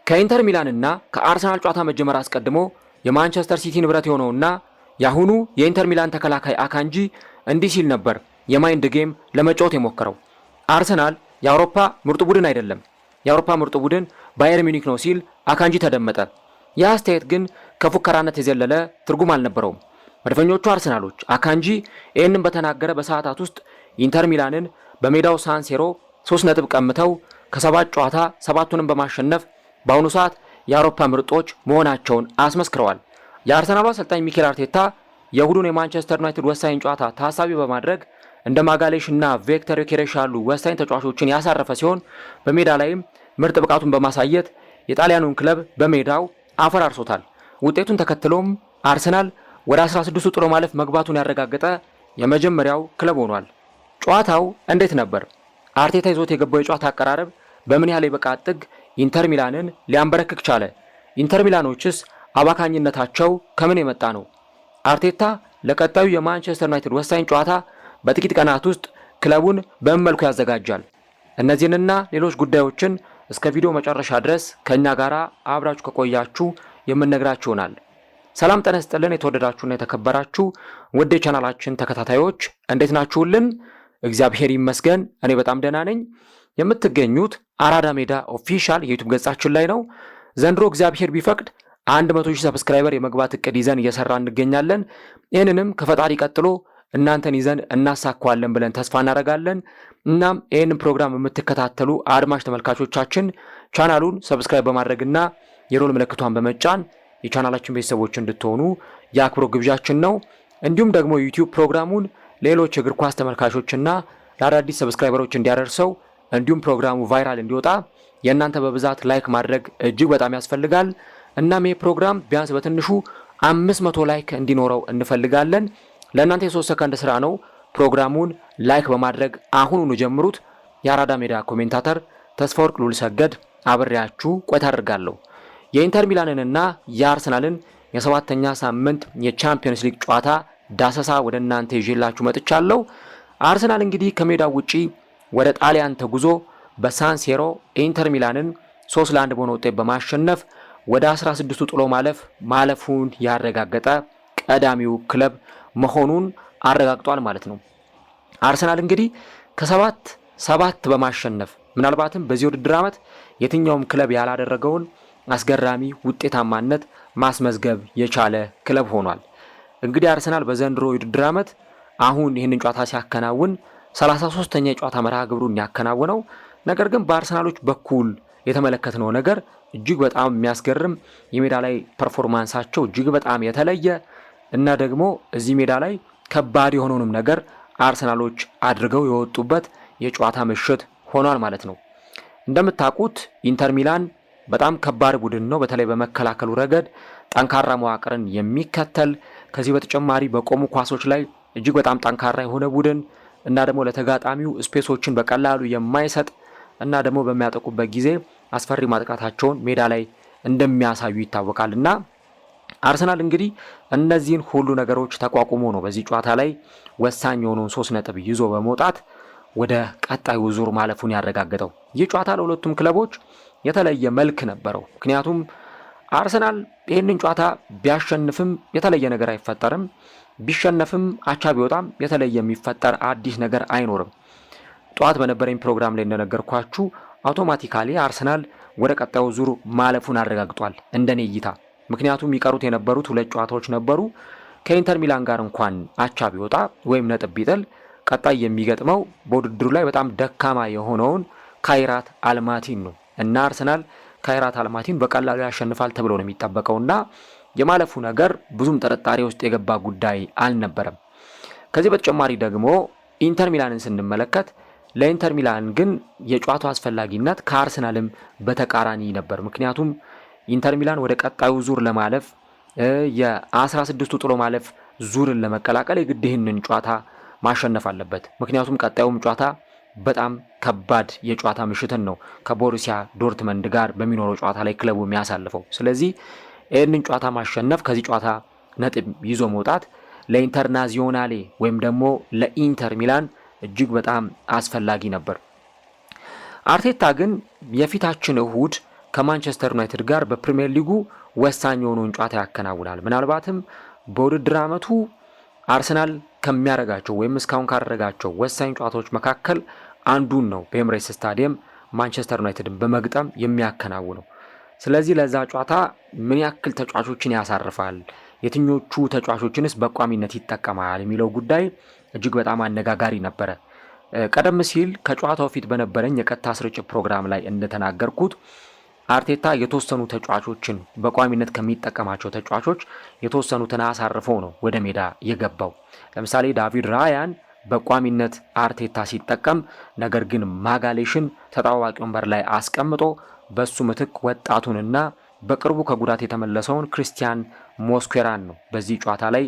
ከኢንተር ሚላንና ከአርሰናል ጨዋታ መጀመር አስቀድሞ የማንቸስተር ሲቲ ንብረት የሆነውና ያሁኑ የኢንተር ሚላን ተከላካይ አካንጂ እንዲህ ሲል ነበር የማይንድ ጌም ለመጫወት የሞከረው። አርሰናል የአውሮፓ ምርጡ ቡድን አይደለም፣ የአውሮፓ ምርጡ ቡድን ባየር ሚኒክ ነው ሲል አካንጂ ተደመጠ። ይህ አስተያየት ግን ከፉከራነት የዘለለ ትርጉም አልነበረውም። መድፈኞቹ አርሰናሎች አካንጂ ይህንን በተናገረ በሰዓታት ውስጥ ኢንተር ሚላንን በሜዳው ሳንሴሮ 3 ነጥብ ቀምተው ከ7 ጨዋታ 7ቱንም በማሸነፍ በአሁኑ ሰዓት የአውሮፓ ምርጦች መሆናቸውን አስመስክረዋል። የአርሰናሉ አሰልጣኝ ሚኬል አርቴታ የእሁዱን የማንቸስተር ዩናይትድ ወሳኝ ጨዋታ ታሳቢ በማድረግ እንደ ማጋሌሽ እና ቪክተር ዮኬሬሽ ያሉ ወሳኝ ተጫዋቾችን ያሳረፈ ሲሆን በሜዳ ላይም ምርጥ ብቃቱን በማሳየት የጣሊያኑን ክለብ በሜዳው አፈራርሶታል። ውጤቱን ተከትሎም አርሰናል ወደ 16ቱ ጥሎ ማለፍ መግባቱን ያረጋገጠ የመጀመሪያው ክለብ ሆኗል። ጨዋታው እንዴት ነበር? አርቴታ ይዞት የገባው የጨዋታ አቀራረብ በምን ያህል የብቃት ጥግ ኢንተር ሚላንን ሊያንበረክክ ቻለ? ኢንተር ሚላኖችስ አባካኝነታቸው ከምን የመጣ ነው? አርቴታ ለቀጣዩ የማንቸስተር ዩናይትድ ወሳኝ ጨዋታ በጥቂት ቀናት ውስጥ ክለቡን በምን መልኩ ያዘጋጃል? እነዚህንና ሌሎች ጉዳዮችን እስከ ቪዲዮ መጨረሻ ድረስ ከኛ ጋር አብራችሁ ከቆያችሁ የምንነግራችሁ ይሆናል። ሰላም ጤና ይስጥልን። የተወደዳችሁና የተከበራችሁ ውድ የቻናላችን ተከታታዮች እንዴት ናችሁልን? እግዚአብሔር ይመስገን እኔ በጣም ደህና ነኝ። የምትገኙት አራዳ ሜዳ ኦፊሻል የዩቲዩብ ገጻችን ላይ ነው። ዘንድሮ እግዚአብሔር ቢፈቅድ 100,000 ሰብስክራይበር የመግባት እቅድ ይዘን እየሰራ እንገኛለን። ይህንንም ከፈጣሪ ቀጥሎ እናንተን ይዘን እናሳካዋለን ብለን ተስፋ እናደርጋለን። እናም ይህንን ፕሮግራም የምትከታተሉ አድማጭ ተመልካቾቻችን ቻናሉን ሰብስክራይብ በማድረግና የሮል ምልክቷን በመጫን የቻናላችን ቤተሰቦች እንድትሆኑ የአክብሮት ግብዣችን ነው። እንዲሁም ደግሞ ዩቲዩብ ፕሮግራሙን ሌሎች እግር ኳስ ተመልካቾችና ለአዳዲስ ሰብስክራይበሮች እንዲያደርሰው እንዲሁም ፕሮግራሙ ቫይራል እንዲወጣ የእናንተ በብዛት ላይክ ማድረግ እጅግ በጣም ያስፈልጋል። እናም ይህ ፕሮግራም ቢያንስ በትንሹ 500 ላይክ እንዲኖረው እንፈልጋለን። ለእናንተ የ3 ሰከንድ ስራ ነው። ፕሮግራሙን ላይክ በማድረግ አሁኑኑ ጀምሩት። የአራዳ ሜዳ ኮሜንታተር ተስፋወርቅ ሉልሰገድ አብሬያችሁ ቆይታ አደርጋለሁ። የኢንተር ሚላንንና የአርሰናልን የ7ኛ ሳምንት የቻምፒየንስ ሊግ ጨዋታ ዳሰሳ ወደ እናንተ ይዤላችሁ መጥቻለሁ። አርሰናል እንግዲህ ከሜዳው ውጪ ወደ ጣሊያን ተጉዞ በሳንሴሮ ኢንተር ሚላንን 3-1 በሆነ ውጤት በማሸነፍ ወደ 16ቱ ጥሎ ማለፉን ያረጋገጠ ቀዳሚው ክለብ መሆኑን አረጋግጧል ማለት ነው። አርሰናል እንግዲህ ከ7 በማሸነፍ ምናልባትም በዚህ ውድድር ዓመት የትኛውም ክለብ ያላደረገውን አስገራሚ ውጤታማነት ማስመዝገብ የቻለ ክለብ ሆኗል። እንግዲህ አርሰናል በዘንድሮ የውድድር ዓመት አሁን ይህንን ጨዋታ ሲያከናውን 33ኛ የጨዋታ መርሃ ግብሩን ያከናወነው። ነገር ግን በአርሰናሎች በኩል የተመለከትነው ነገር እጅግ በጣም የሚያስገርም የሜዳ ላይ ፐርፎርማንሳቸው እጅግ በጣም የተለየ እና ደግሞ እዚህ ሜዳ ላይ ከባድ የሆነውንም ነገር አርሰናሎች አድርገው የወጡበት የጨዋታ ምሽት ሆኗል ማለት ነው። እንደምታውቁት ኢንተር ሚላን በጣም ከባድ ቡድን ነው። በተለይ በመከላከሉ ረገድ ጠንካራ መዋቅርን የሚከተል ከዚህ በተጨማሪ በቆሙ ኳሶች ላይ እጅግ በጣም ጠንካራ የሆነ ቡድን እና ደግሞ ለተጋጣሚው ስፔሶችን በቀላሉ የማይሰጥ እና ደግሞ በሚያጠቁበት ጊዜ አስፈሪ ማጥቃታቸውን ሜዳ ላይ እንደሚያሳዩ ይታወቃል። እና አርሰናል እንግዲህ እነዚህን ሁሉ ነገሮች ተቋቁሞ ነው በዚህ ጨዋታ ላይ ወሳኝ የሆነውን 3 ነጥብ ይዞ በመውጣት ወደ ቀጣዩ ዙር ማለፉን ያረጋገጠው። ይህ ጨዋታ ለሁለቱም ክለቦች የተለየ መልክ ነበረው። ምክንያቱም አርሰናል ይህንን ጨዋታ ቢያሸንፍም የተለየ ነገር አይፈጠርም፣ ቢሸነፍም አቻ ቢወጣም የተለየ የሚፈጠር አዲስ ነገር አይኖርም። ጠዋት በነበረኝ ፕሮግራም ላይ እንደነገርኳችሁ አውቶማቲካሊ አርሰናል ወደ ቀጣዩ ዙር ማለፉን አረጋግጧል እንደኔ እይታ። ምክንያቱም የሚቀሩት የነበሩት 2 ጨዋታዎች ነበሩ። ከኢንተር ሚላን ጋር እንኳን አቻ ቢወጣ ወይም ነጥብ ቢጥል ቀጣይ የሚገጥመው በውድድሩ ላይ በጣም ደካማ የሆነውን ካይራት አልማቲን ነው እና አርሰናል ካይራት አልማቲን በቀላሉ ያሸንፋል ተብሎ ነው የሚጠበቀውና የማለፉ ነገር ብዙም ጥርጣሬ ውስጥ የገባ ጉዳይ አልነበረም። ከዚህ በተጨማሪ ደግሞ ኢንተር ሚላንን ስንመለከት ለኢንተር ሚላን ግን የጨዋታው አስፈላጊነት ከአርሰናልም በተቃራኒ ነበር። ምክንያቱም ኢንተር ሚላን ወደ ቀጣዩ ዙር ለማለፍ የ16ቱ ጥሎ ማለፍ ዙርን ለመቀላቀል የግድ ይህንን ጨዋታ ማሸነፍ አለበት። ምክንያቱም ቀጣዩም ጨዋታ በጣም ከባድ የጨዋታ ምሽትን ነው ከቦሩሲያ ዶርትመንድ ጋር በሚኖረው ጨዋታ ላይ ክለቡ የሚያሳልፈው። ስለዚህ ይህንን ጨዋታ ማሸነፍ፣ ከዚህ ጨዋታ ነጥብ ይዞ መውጣት ለኢንተርናዚዮናሌ ወይም ደግሞ ለኢንተር ሚላን እጅግ በጣም አስፈላጊ ነበር። አርቴታ ግን የፊታችን እሁድ ከማንቸስተር ዩናይትድ ጋር በፕሪሚየር ሊጉ ወሳኝ የሆነውን ጨዋታ ያከናውናል። ምናልባትም በውድድር ዓመቱ አርሰናል ከሚያደርጋቸው ወይም እስካሁን ካደረጋቸው ወሳኝ ጨዋታዎች መካከል አንዱን ነው በኤምሬትስ ስታዲየም ማንቸስተር ዩናይትድን በመግጠም የሚያከናውነው። ስለዚህ ለዛ ጨዋታ ምን ያክል ተጫዋቾችን ያሳርፋል፣ የትኞቹ ተጫዋቾችንስ በቋሚነት ይጠቀማል የሚለው ጉዳይ እጅግ በጣም አነጋጋሪ ነበረ። ቀደም ሲል ከጨዋታው ፊት በነበረኝ የቀጥታ ስርጭት ፕሮግራም ላይ እንደተናገርኩት አርቴታ የተወሰኑ ተጫዋቾችን በቋሚነት ከሚጠቀማቸው ተጫዋቾች የተወሰኑትን አሳርፈው ነው ወደ ሜዳ የገባው። ለምሳሌ ዳቪድ ራያን በቋሚነት አርቴታ ሲጠቀም፣ ነገር ግን ማጋሌሽን ተጣዋቂ ወንበር ላይ አስቀምጦ በሱ ምትክ ወጣቱንና በቅርቡ ከጉዳት የተመለሰውን ክሪስቲያን ሞስኩዌራን ነው በዚህ ጨዋታ ላይ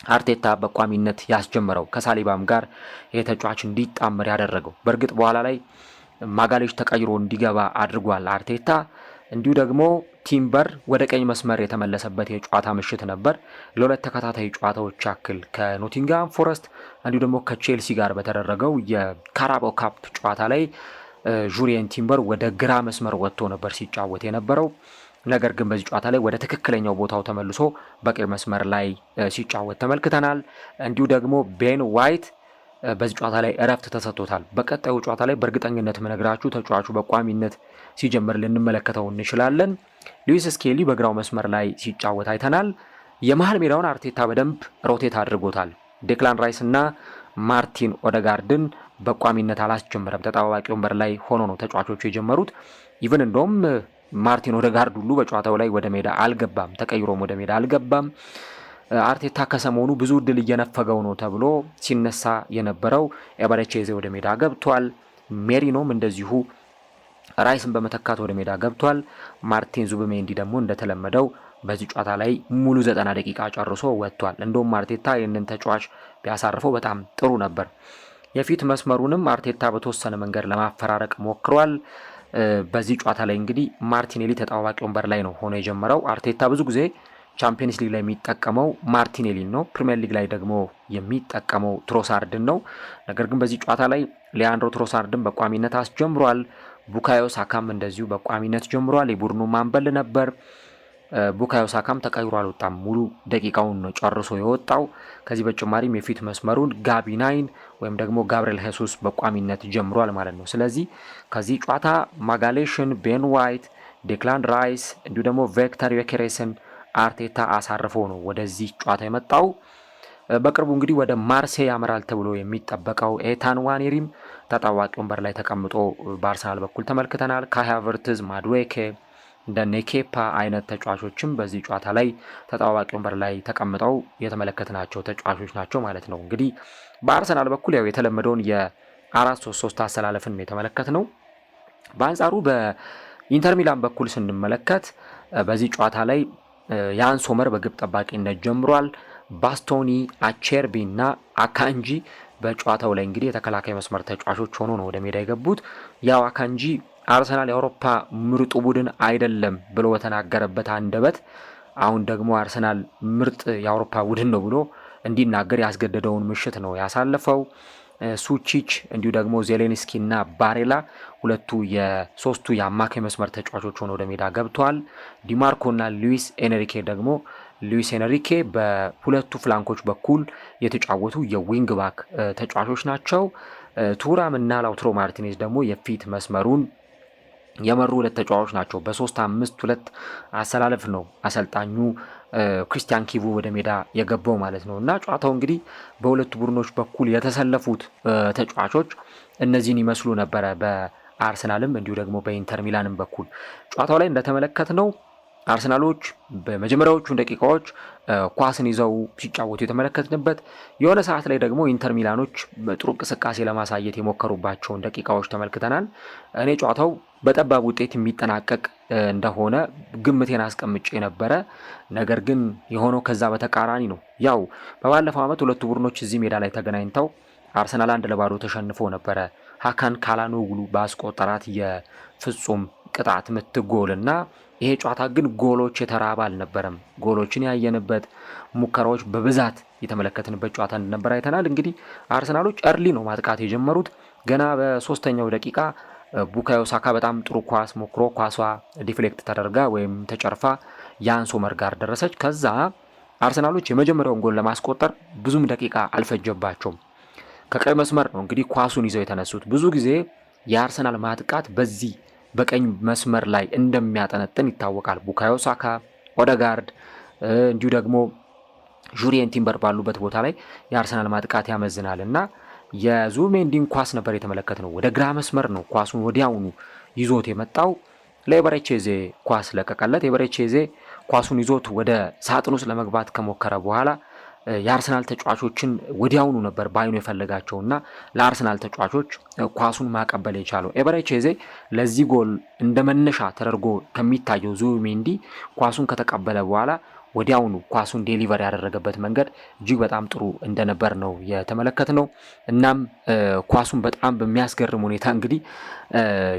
አርቴታ በቋሚነት ያስጀመረው፣ ከሳሊባም ጋር የተጫዋች እንዲጣመር ያደረገው። በእርግጥ በኋላ ላይ ማጋሌሽ ተቀይሮ እንዲገባ አድርጓል አርቴታ። እንዲሁ ደግሞ ቲምበር ወደ ቀኝ መስመር የተመለሰበት የጨዋታ ምሽት ነበር። ለሁለት ተከታታይ ጨዋታዎች ያክል ከኖቲንጋም ፎረስት እንዲሁ ደግሞ ከቼልሲ ጋር በተደረገው የካራባው ካፕ ጨዋታ ላይ ጁሪየን ቲምበር ወደ ግራ መስመር ወጥቶ ነበር ሲጫወት የነበረው። ነገር ግን በዚህ ጨዋታ ላይ ወደ ትክክለኛው ቦታው ተመልሶ በቀኝ መስመር ላይ ሲጫወት ተመልክተናል። እንዲሁ ደግሞ ቤን ዋይት በዚህ ጨዋታ ላይ እረፍት ተሰጥቶታል። በቀጣዩ ጨዋታ ላይ በእርግጠኝነት መነግራችሁ ተጫዋቹ በቋሚነት ሲጀምር ልንመለከተው እንችላለን። ሉዊስ ስኬሊ በግራው መስመር ላይ ሲጫወት አይተናል። የመሃል ሜዳውን አርቴታ በደንብ ሮቴት አድርጎታል። ዴክላን ራይስ እና ማርቲን ኦደጋርድን በቋሚነት አላስጀመረም። ተጣዋቂ ወንበር ላይ ሆኖ ነው ተጫዋቾቹ የጀመሩት። ኢቭን እንደውም ማርቲን ኦደጋርድ ሁሉ በጨዋታው ላይ ወደ ሜዳ አልገባም፣ ተቀይሮም ወደ ሜዳ አልገባም። አርቴታ ከሰሞኑ ብዙ እድል እየነፈገው ነው ተብሎ ሲነሳ የነበረው ኤበረቼዜ ወደ ሜዳ ገብቷል። ሜሪኖም እንደዚሁ ራይስን በመተካት ወደ ሜዳ ገብቷል። ማርቲን ዙቢሜንዲ ደግሞ እንደተለመደው በዚህ ጨዋታ ላይ ሙሉ 90 ደቂቃ ጨርሶ ወጥቷል። እንደውም አርቴታ ይህንን ተጫዋች ቢያሳርፈው በጣም ጥሩ ነበር። የፊት መስመሩንም አርቴታ በተወሰነ መንገድ ለማፈራረቅ ሞክሯል። በዚህ ጨዋታ ላይ እንግዲህ ማርቲኔሊ ተጣዋቂ ወንበር ላይ ነው ሆኖ የጀመረው። አርቴታ ብዙ ጊዜ ቻምፒየንስ ሊግ ላይ የሚጠቀመው ማርቲኔሊን ነው፣ ፕሪሚየር ሊግ ላይ ደግሞ የሚጠቀመው ትሮሳርድን ነው። ነገር ግን በዚህ ጨዋታ ላይ ሊያንድሮ ትሮሳርድን በቋሚነት አስጀምሯል። ቡካዮ ሳካም እንደዚሁ በቋሚነት ጀምሯል። የቡድኑ ማንበል ነበር። ቡካዮ ሳካም ተቀይሮ አልወጣም፣ ሙሉ ደቂቃውን ነው ጨርሶ የወጣው። ከዚህ በተጨማሪም የፊት መስመሩን ጋቢ ናይን ወይም ደግሞ ጋብሪኤል ሄሱስ በቋሚነት ጀምሯል ማለት ነው። ስለዚህ ከዚህ ጨዋታ ማጋሌሽን፣ ቤን ዋይት፣ ዴክላን ራይስ እንዲሁ ደግሞ ቬክተር ዮኬሬስን አርቴታ አሳርፎ ነው ወደዚህ ጨዋታ የመጣው። በቅርቡ እንግዲህ ወደ ማርሴይ ያመራል ተብሎ የሚጠበቀው ኤታን ዋኔሪም ተጣዋቂ ወንበር ላይ ተቀምጦ በአርሰናል በኩል ተመልክተናል። ካይ ሃቨርትዝ፣ ማድዌኬ እንደ ኔኬፓ አይነት ተጫዋቾችም በዚህ ጨዋታ ላይ ተጣዋቂ ወንበር ላይ ተቀምጠው የተመለከትናቸው ተጫዋቾች ናቸው ማለት ነው። እንግዲህ በአርሰናል በኩል ያው የተለመደውን የ4-3-3 አሰላለፍን የተመለከትነው። በአንጻሩ በኢንተር ሚላን በኩል ስንመለከት በዚህ ጨዋታ ላይ ያን ሶመር በግብ ጠባቂነት ጀምሯል። ባስቶኒ፣ አቼርቢ እና አካንጂ በጨዋታው ላይ እንግዲህ የተከላካይ መስመር ተጫዋቾች ሆኖ ነው ወደ ሜዳ የገቡት። ያው አካንጂ አርሰናል የአውሮፓ ምርጡ ቡድን አይደለም ብሎ በተናገረበት አንደበት አሁን ደግሞ አርሰናል ምርጥ የአውሮፓ ቡድን ነው ብሎ እንዲናገር ያስገደደውን ምሽት ነው ያሳለፈው። ሱቺች እንዲሁ ደግሞ ዜሌንስኪ እና ባሬላ ሶስቱ የአማካይ መስመር ተጫዋቾች ሆነው ወደ ሜዳ ገብተዋል። ዲማርኮ እና ሉዊስ ኤንሪኬ በሁለቱ ፍላንኮች በኩል የተጫወቱ የዊንግ ባክ ተጫዋቾች ናቸው። ቱራም እና ላውትሮ ማርቲኔዝ ደግሞ የፊት መስመሩን የመሩ ሁለት ተጫዋቾች ናቸው። በ3-5-2 አሰላለፍ ነው አሰልጣኙ ክሪስቲያን ኪቩ ወደ ሜዳ የገባው ማለት ነው። እና ጨዋታው እንግዲህ በሁለቱ ቡድኖች በኩል የተሰለፉት ተጫዋቾች እነዚህን ይመስሉ ነበረ። በአርሰናልም እንዲሁ ደግሞ በኢንተር ሚላንም በኩል ጨዋታው ላይ እንደተመለከትነው አርሰናሎች በመጀመሪያዎቹ ደቂቃዎች ኳስን ይዘው ሲጫወቱ የተመለከትንበት፣ የሆነ ሰዓት ላይ ደግሞ ኢንተር ሚላኖች ጥሩ እንቅስቃሴ ለማሳየት የሞከሩባቸውን ደቂቃዎች ተመልክተናል። እኔ ጨዋታው በጠባብ ውጤት የሚጠናቀቅ እንደሆነ ግምቴን አስቀምጬ ነበረ። ነገር ግን የሆነው ከዛ በተቃራኒ ነው። ያው በባለፈው ዓመት ሁለቱ ቡድኖች እዚህ ሜዳ ላይ ተገናኝተው አርሰናል 1-0 ተሸንፎ ነበረ። ሃካን ካላኖግሉ ባስቆጠራት የፍጹም ቅጣት ምት ጎል እና ይሄ ጨዋታ ግን ጎሎች የተራባ አልነበረም። ጎሎችን ያየንበት፣ ሙከራዎች በብዛት የተመለከትንበት ጨዋታ እንደነበር አይተናል። እንግዲህ አርሰናሎች እርሊ ነው ማጥቃት የጀመሩት። ገና በ3ኛው ደቂቃ ቡካዮ ሳካ በጣም ጥሩ ኳስ ሞክሮ ኳሷ ዲፍሌክት ተደርጋ ወይም ተጨርፋ ያን ሶመር ጋር ደረሰች። ከዛ አርሰናሎች የመጀመሪያውን ጎል ለማስቆጠር ብዙም ደቂቃ አልፈጀባቸውም። ከቀይ መስመር ነው እንግዲህ ኳሱን ይዘው የተነሱት። ብዙ ጊዜ የአርሰናል ማጥቃት በዚህ በቀኝ መስመር ላይ እንደሚያጠነጥን ይታወቃል። ቡካዮ ሳካ፣ ኦደጋርድ እንዲሁ ደግሞ ጁሪየን ቲምበር ባሉበት ቦታ ላይ የአርሰናል ማጥቃት ያመዝናል እና የዙቢሜንዲን ኳስ ነበር የተመለከትነው። ወደ ግራ መስመር ነው ኳሱን ወዲያውኑ ይዞት የመጣው። ለኤበሬቼዜ ኳስ ለቀቀለት። ኤበሬቼዜ ኳሱን ይዞት ወደ ሳጥን ውስጥ ለመግባት ከሞከረ በኋላ የአርሰናል ተጫዋቾችን ወዲያውኑ ነበር ባይኑ የፈለጋቸውና ለአርሰናል ተጫዋቾች ኳሱን ማቀበል የቻለው። ኤበሬቼዜ ለዚህ ጎል እንደ መነሻ ተደርጎ ከሚታየው ዙቢሜንዲ ኳሱን ከተቀበለ በኋላ ወዲያውኑ ኳሱን ዴሊቨር ያደረገበት መንገድ እጅግ በጣም ጥሩ እንደነበር ነው የተመለከትነው። እናም ኳሱን በጣም በሚያስገርም ሁኔታ እንግዲህ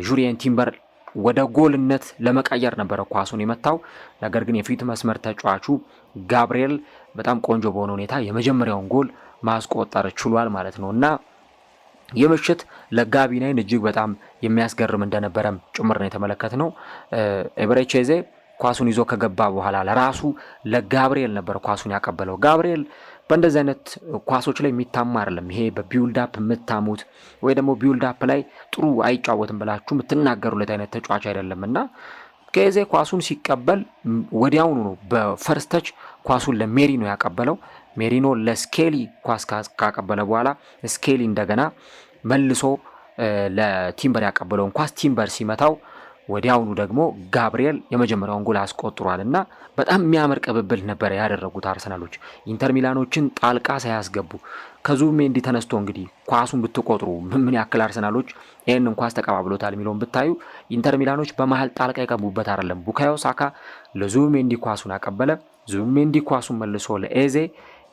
ጁሪየን ቲምበር ወደ ጎልነት ለመቀየር ነበረ ኳሱን የመታው። ነገር ግን የፊት መስመር ተጫዋቹ ጋብሪኤል በጣም ቆንጆ በሆነ ሁኔታ የመጀመሪያውን ጎል ማስቆጠር ችሏል ማለት ነው እና የምሽት ለጋቢናይን እጅግ በጣም የሚያስገርም እንደነበረም ጭምር ነው የተመለከትነው። ኤበሬቼዜ ኳሱን ይዞ ከገባ በኋላ ለራሱ ለጋብሪኤል ነበር ኳሱን ያቀበለው። ጋብሪኤል በእንደዚህ አይነት ኳሶች ላይ የሚታማ አይደለም። ይሄ በቢውልዳፕ የምታሙት ወይ ደግሞ ቢውልዳፕ ላይ ጥሩ አይጫወትም ብላችሁ የምትናገሩለት አይነት ተጫዋች አይደለም እና ከዜ ኳሱን ሲቀበል ወዲያውኑ ነው በፈርስት ተች ኳሱን ለሜሪኖ ያቀበለው። ሜሪኖ ለስኬሊ ኳስ ካቀበለ በኋላ ስኬሊ እንደገና መልሶ ለቲምበር ያቀበለውን ኳስ ቲምበር ሲመታው ወዲያውኑ ደግሞ ጋብሪኤል የመጀመሪያውን ጎል አስቆጥሯል እና በጣም የሚያምር ቅብብል ነበር ያደረጉት አርሰናሎች ኢንተር ሚላኖችን ጣልቃ ሳያስገቡ። ከዙቢሜንዲ ተነስቶ እንግዲህ ኳሱን ብትቆጥሩ ምን ያክል አርሰናሎች ይህንን ኳስ ተቀባብሎታል የሚለውን ብታዩ ኢንተር ሚላኖች በመሀል ጣልቃ የገቡበት አይደለም። ቡካዮ ሳካ ለዙቢሜንዲ ኳሱን አቀበለ። ዙቢሜንዲ ኳሱን መልሶ ለኤዜ፣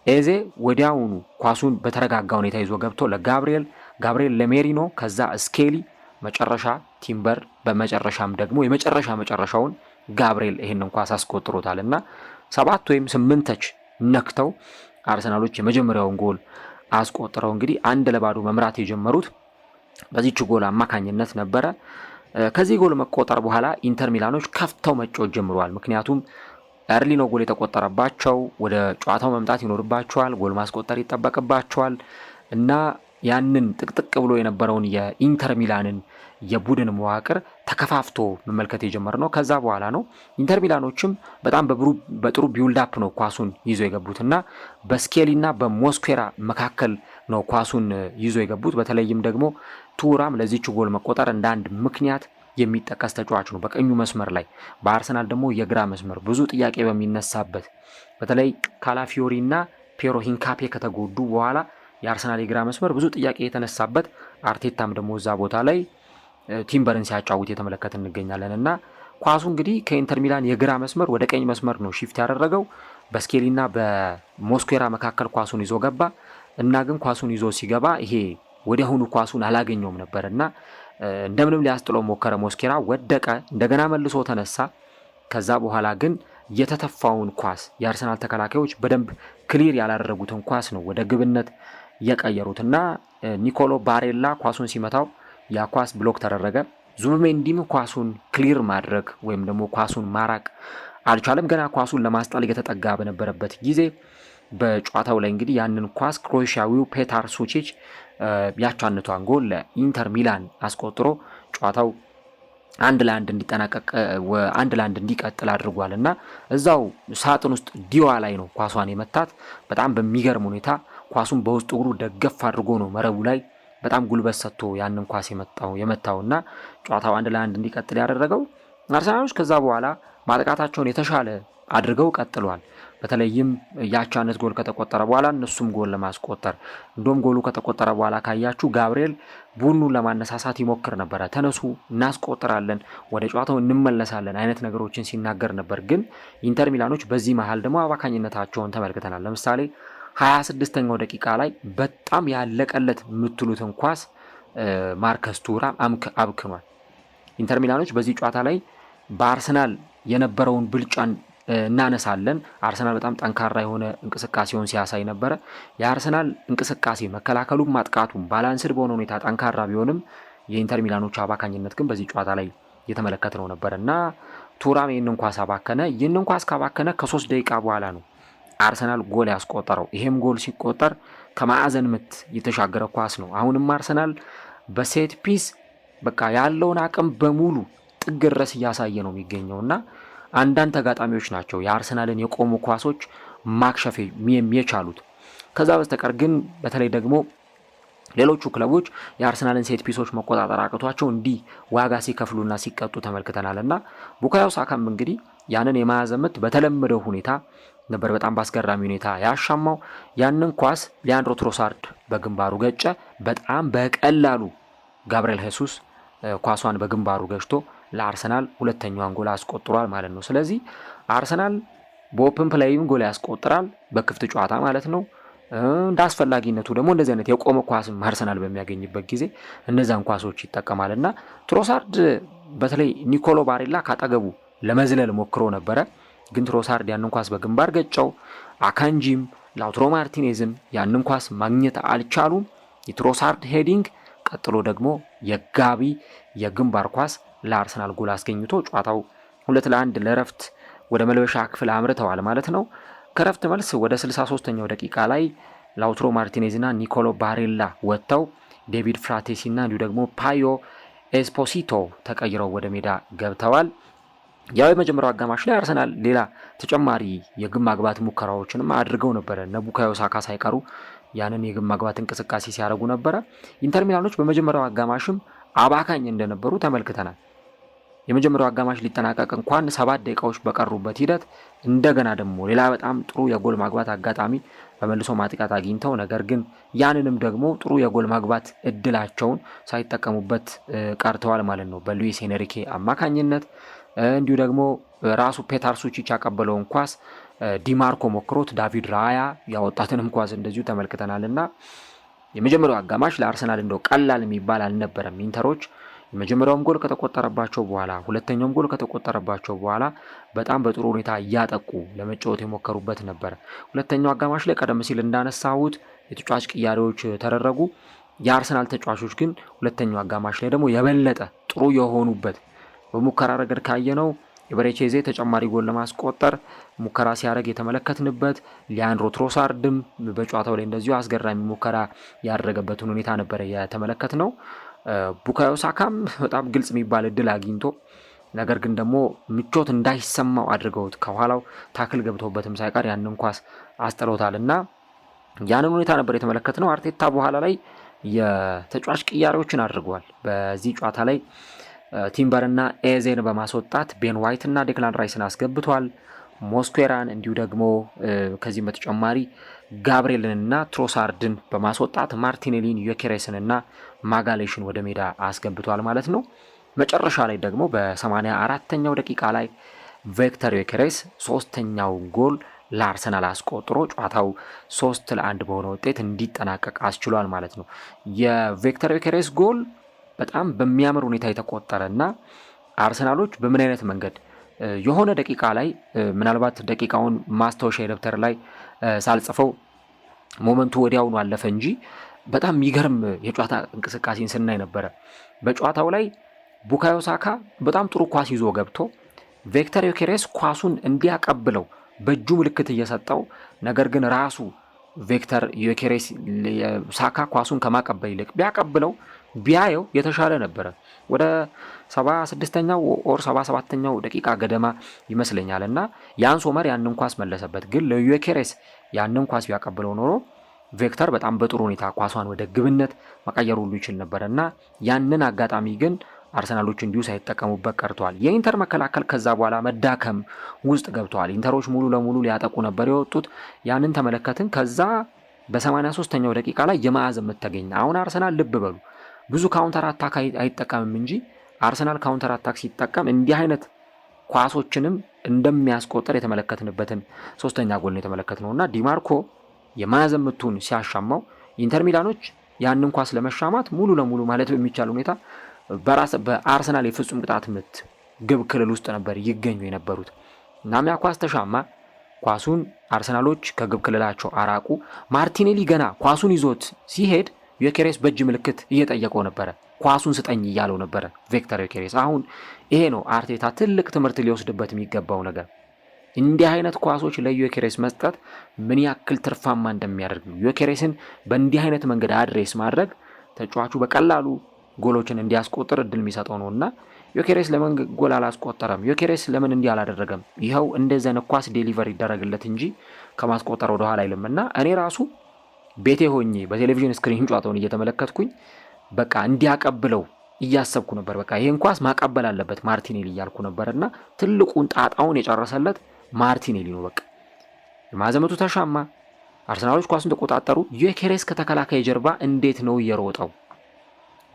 ኤዜ ወዲያውኑ ኳሱን በተረጋጋ ሁኔታ ይዞ ገብቶ ለጋብሪኤል፣ ጋብሪኤል ለሜሪኖ፣ ከዛ ስኬሊ፣ መጨረሻ ቲምበር፣ በመጨረሻም ደግሞ የመጨረሻውን ጋብሪኤል ይህንን ኳስ አስቆጥሮታል እና 7 ወይም 8 ተች ነክተው አርሰናሎች የመጀመሪያውን ጎል አስቆጥረው እንግዲህ 1-0 መምራት የጀመሩት በዚህች ጎል አማካኝነት ነበረ። ከዚህ ጎል መቆጠር በኋላ ኢንተር ሚላኖች ከፍተው መጫወት ጀምረዋል። ምክንያቱም ኤርሊ ነው ጎል የተቆጠረባቸው። ወደ ጨዋታው መምጣት ይኖርባቸዋል፣ ጎል ማስቆጠር ይጠበቅባቸዋል እና ያንን ጥቅጥቅ ብሎ የነበረውን የኢንተር ሚላንን የቡድን መዋቅር ተከፋፍቶ መመልከት የጀመርነው ከዛ በኋላ ነው። ኢንተር ሚላኖችም በጣም በጥሩ ቢውልዳፕ ነው ኳሱን ይዞ የገቡትና በስኬሊና በሞስኩዌራ መካከል ነው ኳሱን ይዞ የገቡት። በተለይም ደግሞ ቱራም ለዚህች ጎል መቆጠር እንደ አንድ ምክንያት የሚጠቀስ ተጫዋች ነው። በቀኙ መስመር ላይ በአርሰናል ደግሞ የግራ መስመር ብዙ ጥያቄ በሚነሳበት በተለይ ካላፊዮሪና ፔሮ ሂንካፔ ከተጎዱ በኋላ የአርሰናል የግራ መስመር ብዙ ጥያቄ የተነሳበት፣ አርቴታም ደግሞ እዛ ቦታ ላይ ቲምበርን ሲያጫውት የተመለከት እንገኛለን እና ኳሱ እንግዲህ ከኢንተር ሚላን የግራ መስመር ወደ ቀኝ መስመር ነው ሺፍት ያደረገው። በስኬሊና በሞስኩዌራ መካከል ኳሱን ይዞ ገባ እና ግን ኳሱን ይዞ ሲገባ ይሄ ወዲያውኑ ኳሱን አላገኘውም ነበር እና እንደምንም ሊያስጥለው ሞከረ። ሞስኩዌራ ወደቀ፣ እንደገና መልሶ ተነሳ። ከዛ በኋላ ግን የተተፋውን ኳስ የአርሰናል ተከላካዮች በደንብ ክሊር ያላደረጉትን ኳስ ነው ወደ ግብነት የቀየሩትና ኒኮሎ ባሬላ ኳሱን ሲመታው ያ ኳስ ብሎክ ተደረገ። ዙቢሜንዲም ኳሱን ክሊር ማድረግ ወይም ደግሞ ኳሱን ማራቅ አልቻለም። ገና ኳሱን ለማስጣል እየተጠጋ በነበረበት ጊዜ በጨዋታው ላይ እንግዲህ ያንን ኳስ ክሮኤሺያዊው ፔታር ሱቺች ያቻነቷን ጎል ለኢንተር ሚላን አስቆጥሮ ጨዋታው 1-1 እንዲጠናቀቅ 1-1 እንዲቀጥል አድርጓል እና እዛው ሳጥን ውስጥ ዲዋ ላይ ነው ኳሷን የመታት። በጣም በሚገርም ሁኔታ ኳሱን በውስጥ እግሩ ደገፍ አድርጎ ነው መረቡ ላይ በጣም ጉልበት ሰጥቶ ያንን ኳስ የመታውና ጨዋታው 1-1 እንዲቀጥል ያደረገው። አርሰናሎች ከዛ በኋላ ማጥቃታቸውን የተሻለ አድርገው ቀጥሏል። በተለይም ያቻነት ጎል ከተቆጠረ በኋላ እነሱም ጎል ለማስቆጠር እንደውም ጎሉ ከተቆጠረ በኋላ ካያችሁ ጋብሪኤል ቡድኑን ለማነሳሳት ይሞክር ነበረ። ተነሱ፣ እናስቆጥራለን፣ ወደ ጨዋታው እንመለሳለን አይነት ነገሮችን ሲናገር ነበር። ግን ኢንተር ሚላኖች በዚህ መሃል ደግሞ አባካኝነታቸውን ተመልክተናል። ለምሳሌ 26ኛው ደቂቃ ላይ በጣም ያለቀለት የምትሉትን ኳስ ማርከስ ቱራም አብክኗል። ኢንተር ሚላኖች በዚህ ጨዋታ ላይ በአርሰናል የነበረውን ብልጫን እናነሳለን። አርሰናል በጣም ጠንካራ የሆነ እንቅስቃሴውን ሲያሳይ ነበረ። የአርሰናል እንቅስቃሴ መከላከሉም ማጥቃቱም ባላንስድ በሆነ ሁኔታ ጠንካራ ቢሆንም የኢንተር ሚላኖች አባካኝነት ግን በዚህ ጨዋታ ላይ የተመለከትነው ነበርና ቱራም ይህንን ኳስ አባከነ። ይህንን ኳስ ካባከነ ከ3 ደቂቃ በኋላ ነው አርሰናል ጎል ያስቆጠረው። ይሄም ጎል ሲቆጠር ከማዕዘን ምት የተሻገረ ኳስ ነው። አሁንም አርሰናል በሴት ፒስ በቃ ያለውን አቅም በሙሉ ጥግ ድረስ እያሳየ ነው የሚገኘውና አንዳንድ ተጋጣሚዎች ናቸው የአርሰናልን የቆሙ ኳሶች ማክሸፍ የቻሉት። ከዛ በስተቀር ግን በተለይ ደግሞ ሌሎቹ ክለቦች የአርሰናልን ሴት ፒሶች መቆጣጠር አቅቷቸው እንዲህ ዋጋ ሲከፍሉና ሲቀጡ ተመልክተናልና ቡካዮ ሳካም እንግዲህ ያንን የማዕዘን ምት በተለመደው ሁኔታ ነበር በጣም ባስገራሚ ሁኔታ ያሻማው። ያንን ኳስ ሊያንድሮ ትሮሳርድ በግንባሩ ገጨ። በጣም በቀላሉ ጋብሪኤል ሄሱስ ኳሷን በግንባሩ ገጭቶ ለአርሰናል ሁለተኛዋን ጎል አስቆጥሯል ማለት ነው። ስለዚህ አርሰናል በኦፕን ፕሌይም ጎል ያስቆጥራል በክፍት ጨዋታ ማለት ነው። እንደ አስፈላጊነቱ ደግሞ እንደዚህ አይነት የቆመ ኳስም አርሰናል በሚያገኝበት ጊዜ እነዛን ኳሶች ይጠቀማልና ትሮሳርድ በተለይ ኒኮሎ ባሬላ ካጠገቡ ለመዝለል ሞክሮ ነበረ፣ ግን ትሮሳርድ ያንን ኳስ በግንባር ገጨው። አካንጂም ላውትሮ ማርቲኔዝም ያንን ኳስ ማግኘት አልቻሉም። የትሮሳርድ ሄዲንግ ቀጥሎ ደግሞ የጋቢ የግንባር ኳስ ለአርሰናል ጎል አስገኝቶ ጨዋታው 2-1 ለረፍት ወደ መልበሻ ክፍል አምርተዋል ማለት ነው። ከረፍት መልስ ወደ 63ኛው ደቂቃ ላይ ላውትሮ ማርቲኔዝና ኒኮሎ ባሬላ ወጥተው ዴቪድ ፍራቴሲና እንዲሁ ደግሞ ፓዮ ኤስፖሲቶ ተቀይረው ወደ ሜዳ ገብተዋል። ያው የመጀመሪያው አጋማሽ ላይ አርሰናል ሌላ ተጨማሪ የግብ ማግባት ሙከራዎችንም አድርገው ነበረ። ቡካዮ ሳካ ሳይቀሩ ያንን የግብ ማግባት እንቅስቃሴ ሲያደርጉ ነበረ። ኢንተር ሚላኖች በመጀመሪያው አጋማሽም አባካኝ እንደነበሩ ተመልክተናል። የመጀመሪያው አጋማሽ ሊጠናቀቅ እንኳን 7 ደቂቃዎች በቀሩበት ሂደት እንደገና ደግሞ ሌላ በጣም ጥሩ የጎል ማግባት አጋጣሚ በመልሶ ማጥቃት አግኝተው ነገር ግን ያንንም ደግሞ ጥሩ የጎል ማግባት እድላቸውን ሳይጠቀሙበት ቀርተዋል ማለት ነው። በሉዊስ ሄንሪኬ አማካኝነት እንዲሁ ደግሞ ራሱ ፔታር ሱቺች ያቀበለውን ኳስ ዲማርኮ ሞክሮት ዳቪድ ራያ ያወጣትንም ኳስ እንደዚሁ ተመልክተናልና የመጀመሪያው አጋማሽ ለአርሰናል እንደው ቀላል የሚባል አልነበረም። ኢንተሮች የመጀመሪያውም ጎል ከተቆጠረባቸው በኋላ ሁለተኛውም ጎል ከተቆጠረባቸው በኋላ በጣም በጥሩ ሁኔታ እያጠቁ ለመጫወት የሞከሩበት ነበር። ሁለተኛው አጋማሽ ላይ ቀደም ሲል እንዳነሳሁት የተጫዋች ቅያሬዎች ተደረጉ። የአርሰናል ተጫዋቾች ግን ሁለተኛው አጋማሽ ላይ ደግሞ የበለጠ ጥሩ የሆኑበት በሙከራ ረገድ ካየነው የበሬቼዜ ተጨማሪ ጎል ለማስቆጠር ሙከራ ሲያደርግ የተመለከትንበት፣ ሊያንድሮ ትሮሳርድም በጨዋታው ላይ እንደዚሁ አስገራሚ ሙከራ ያደረገበትን ሁኔታ ነበር የተመለከትነው። ቡካዮ ሳካም በጣም ግልጽ የሚባል እድል አግኝቶ ነገር ግን ደግሞ ምቾት እንዳይሰማው አድርገውት ከኋላው ታክል ገብተውበትም ሳይቀር ያንን ኳስ አስጥለውታልና ያንን ሁኔታ ነበር የተመለከትነው። አርቴታ በኋላ ላይ የተጫዋች ቅያሬዎችን አድርገዋል። በዚህ ጨዋታ ላይ ቲምበርና ኤዜን በማስወጣት ቤን ዋይትና ዴክላን ራይስን አስገብቷል። ሞስኩዌራን እንዲሁ ደግሞ ከዚህም በተጨማሪ ጋብሪኤልንና ትሮሳርድን በማስወጣት ማርቲኔሊን፣ ዩኬሬስንና ማጋሌሽን ወደ ሜዳ አስገብቷል ማለት ነው። መጨረሻ ላይ ደግሞ በ84ኛው ደቂቃ ላይ ቪክተር ዩኬሬስ 3ኛው ጎል ለአርሰናል አስቆጥሮ ጨዋታው 3-1 በሆነ ውጤት እንዲጠናቀቅ አስችሏል ማለት ነው። የቪክተር ዩኬሬስ ጎል በጣም በሚያምር ሁኔታ የተቆጠረና አርሰናሎች በምን አይነት መንገድ የሆነ ደቂቃ ላይ ምናልባት ደቂቃውን ማስታወሻ ደብተር ላይ ሳልጽፈው ሞመንቱ ወዲያውኑ አለፈ እንጂ በጣም የሚገርም የጨዋታ እንቅስቃሴን ስናይ ነበረ። በጨዋታው ላይ ቡካዮ ሳካ በጣም ጥሩ ኳስ ይዞ ገብቶ ቪክተር ዩኬሬስ ኳሱን እንዲያቀብለው በእጁ ምልክት እየሰጠው ነገር ግን ራሱ ቪክተር ዩኬሬስ ሳካ ኳሱን ከማቀበል ይልቅ ቢያቀብለው ቢያየው የተሻለ ነበረ። ወደ 76ኛው ኦር 77ኛው ደቂቃ ገደማ ይመስለኛል እና ያን ሶመር ያንን ኳስ መለሰበት። ግን ለዩኬሬስ ያንን ኳስ ቢያቀብለው ኖሮ ቪክተር በጣም በጥሩ ሁኔታ ኳሷን ወደ ግብነት መቀየር ሁሉ ይችል ነበርና ያንን አጋጣሚ ግን አርሰናሎች እንዲሁ ሳይጠቀሙበት ቀርተዋል። የኢንተር መከላከል ከዛ በኋላ መዳከም ውስጥ ገብተዋል። ኢንተሮች ሙሉ ለሙሉ ሊያጠቁ ነበር የወጡት። ያንን ተመለከትን። ከዛ በ83ኛው ደቂቃ ላይ የማዕዘን ምት ተገኘ። አሁን አርሰናል ልብ በሉ ብዙ ካውንተር አታክ አይጠቀምም እንጂ አርሰናል ካውንተር አታክ ሲጠቀም እንዲህ አይነት ኳሶችንም እንደሚያስቆጥር የተመለከትንበትን 3ኛ ጎል ነው የተመለከትነውና ዲማርኮ የማዕዘን ምቱን ሲያሻማው ኢንተር ሚላኖች ያንን ኳስ ለመሻማት ሙሉ ለሙሉ ማለት በሚቻል ሁኔታ በአርሰናል የፍጹም ቅጣት ምት ግብ ክልል ውስጥ ነበር ይገኙ የነበሩት። እናም ያ ኳስ ተሻማ። ኳሱን አርሰናሎች ከግብ ክልላቸው አራቁ። ማርቲኔሊ ገና ኳሱን ይዞት ሲሄድ ዩኬሬስ በእጅ ምልክት እየጠየቀው ነበረ። ኳሱን ስጠኝ እያለው ነበረ ቪክተር ዮኬሬስ። አሁን ይሄ ነው አርቴታ ትልቅ ትምህርት ሊወስድበት የሚገባው ነገር። እንዲህ አይነት ኳሶች ለዮኬሬስ መስጠት ምን ያክል ትርፋማ እንደሚያደርግ ነው። ዮኬሬስን በእንዲህ አይነት መንገድ አድሬስ ማድረግ ተጫዋቹ በቀላሉ ጎሎችን እንዲያስቆጥር እድል የሚሰጠው ነውና ዮኬሬስ ለምን ጎል አላስቆጠረም? ዮኬሬስ ለምን እንዲህ አላደረገም? ይኸው እንደዘነ ኳስ ዴሊቨር ይደረግለት እንጂ ከማስቆጠር ወደ ኋላ አይልምና እኔ ራሱ ቤቴ ሆኜ በቴሌቪዥን ስክሪን ጨዋታውን እየተመለከትኩኝ በቃ እንዲያቀብለው እያሰብኩ ነበር። በቃ ይሄን ኳስ ማቀበል አለበት ማርቲኔሊ እያልኩ ነበርና ትልቁን ጣጣውን የጨረሰለት ማርቲኔሊ ነው። በቃ ማዘመቱ ተሻማ፣ አርሰናሎች ኳሱን ተቆጣጠሩ። ዮኬሬስ ከተከላካይ ጀርባ እንዴት ነው የሮጠው?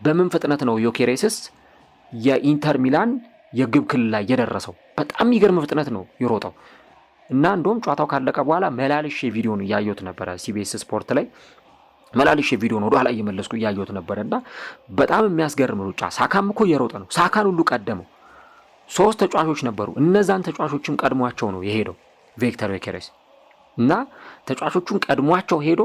በምን ፍጥነት ነው ዮኬሬስስ የኢንተር ሚላን የግብ ክልል ላይ የደረሰው? በጣም የሚገርም ፍጥነት ነው የሮጠው እና እንደውም ጨዋታው ካለቀ በኋላ መላልሼ ቪዲዮን እያየሁት ነበረ ሲቢኤስ ስፖርት ላይ መላልሼ ቪዲዮን ወደ ኋላ እየመለስኩ እያየሁት ነበረና በጣም የሚያስገርም ሩጫ። ሳካም እኮ እየሮጠ ነው። ሳካን ሁሉ ቀደመው። 3 ተጫዋቾች ነበሩ። እነዛን ተጫዋቾችም ቀድሟቸው ነው የሄደው ቪክተር ዮኬሬስ እና ተጫዋቾቹን ቀድሟቸው ሄዶ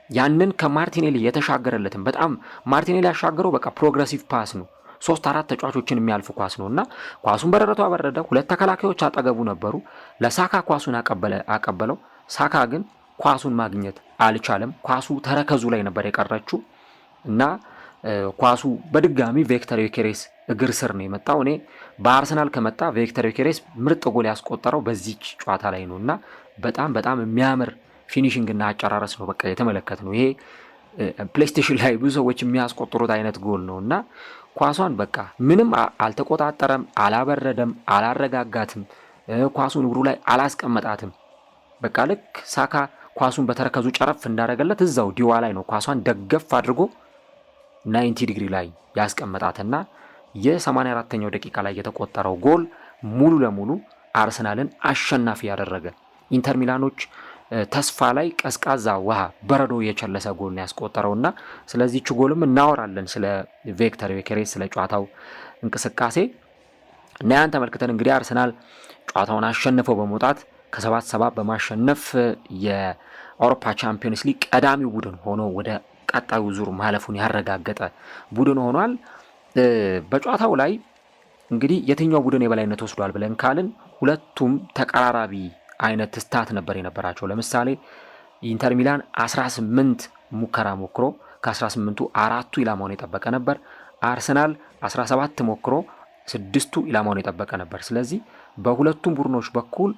ያንን ከማርቲኔሊ የተሻገረለትን በጣም ማርቲኔሊ ያሻገረው በቃ ፕሮግረሲቭ ፓስ ነው። 3-4 ተጫዋቾችን የሚያልፍ ኳስ ነው እና ኳሱን በደረቱ አበረደ። 2 ተከላካዮች አጠገቡ ነበሩ። ለሳካ ኳሱን አቀበለው። ሳካ ግን ኳሱን ማግኘት አልቻለም። ኳሱ ተረከዙ ላይ ነበር የቀረችው እና ኳሱ በድጋሚ ቪክተር ዮኬሬስ እግር ስር ነው የመጣው። እኔ በአርሰናል ከመጣ ቪክተር ዮኬሬስ ምርጥ ጎል ያስቆጠረው በዚች ጨዋታ ላይ ነው እና በጣም የሚያምር ፊኒሽንግ እና አጨራረስ ነው በቃ የተመለከት ነው። ይሄ ፕሌይስቴሽን ላይ ብዙ ሰዎች የሚያስቆጥሩት አይነት ጎል ነው እና ኳሷን በቃ ምንም አልተቆጣጠረም፣ አላበረደም፣ አላረጋጋትም፣ ኳሱን እግሩ ላይ አላስቀመጣትም። በቃ ልክ ሳካ ኳሱን በተረከዙ ጨረፍ እንዳደረገለት እዛው ዲዋ ላይ ነው ኳሷን ደገፍ አድርጎ 90 ዲግሪ ላይ ያስቀመጣትና የ84ኛው ደቂቃ ላይ የተቆጠረው ጎል ሙሉ ለሙሉ አርሰናልን አሸናፊ ያደረገ ኢንተር ሚላኖች ተስፋ ላይ ቀዝቃዛ ውሃ በረዶ የቸለሰ ጎል ነው ያስቆጠረውና ስለዚህች ጎልም እናወራለን ስለ ቪክተር ዮኬሬስ ስለ ጨዋታው እንቅስቃሴ እና ያን ተመልክተን እንግዲህ አርሰናል ጨዋታውን አሸንፈው በመውጣት ከ7-7 በማሸነፍ የአውሮፓ ቻምፒዮንስ ሊግ ቀዳሚው ቡድን ሆኖ ወደ ቀጣዩ ዙር ማለፉን ያረጋገጠ ቡድን ሆኗል። በጨዋታው ላይ እንግዲህ የትኛው ቡድን የበላይነት ወስዷል ብለን ካልን ሁለቱም ተቀራራቢ አይነት ስታት ነበር የነበራቸው። ለምሳሌ ኢንተር ሚላን 18 ሙከራ ሞክሮ ከ18ቱ 4ቱ ኢላማውን የጠበቀ ነበር። አርሰናል 17 ሞክሮ 6ቱ ኢላማውን የጠበቀ ነበር። ስለዚህ በሁለቱም ቡድኖች በኩል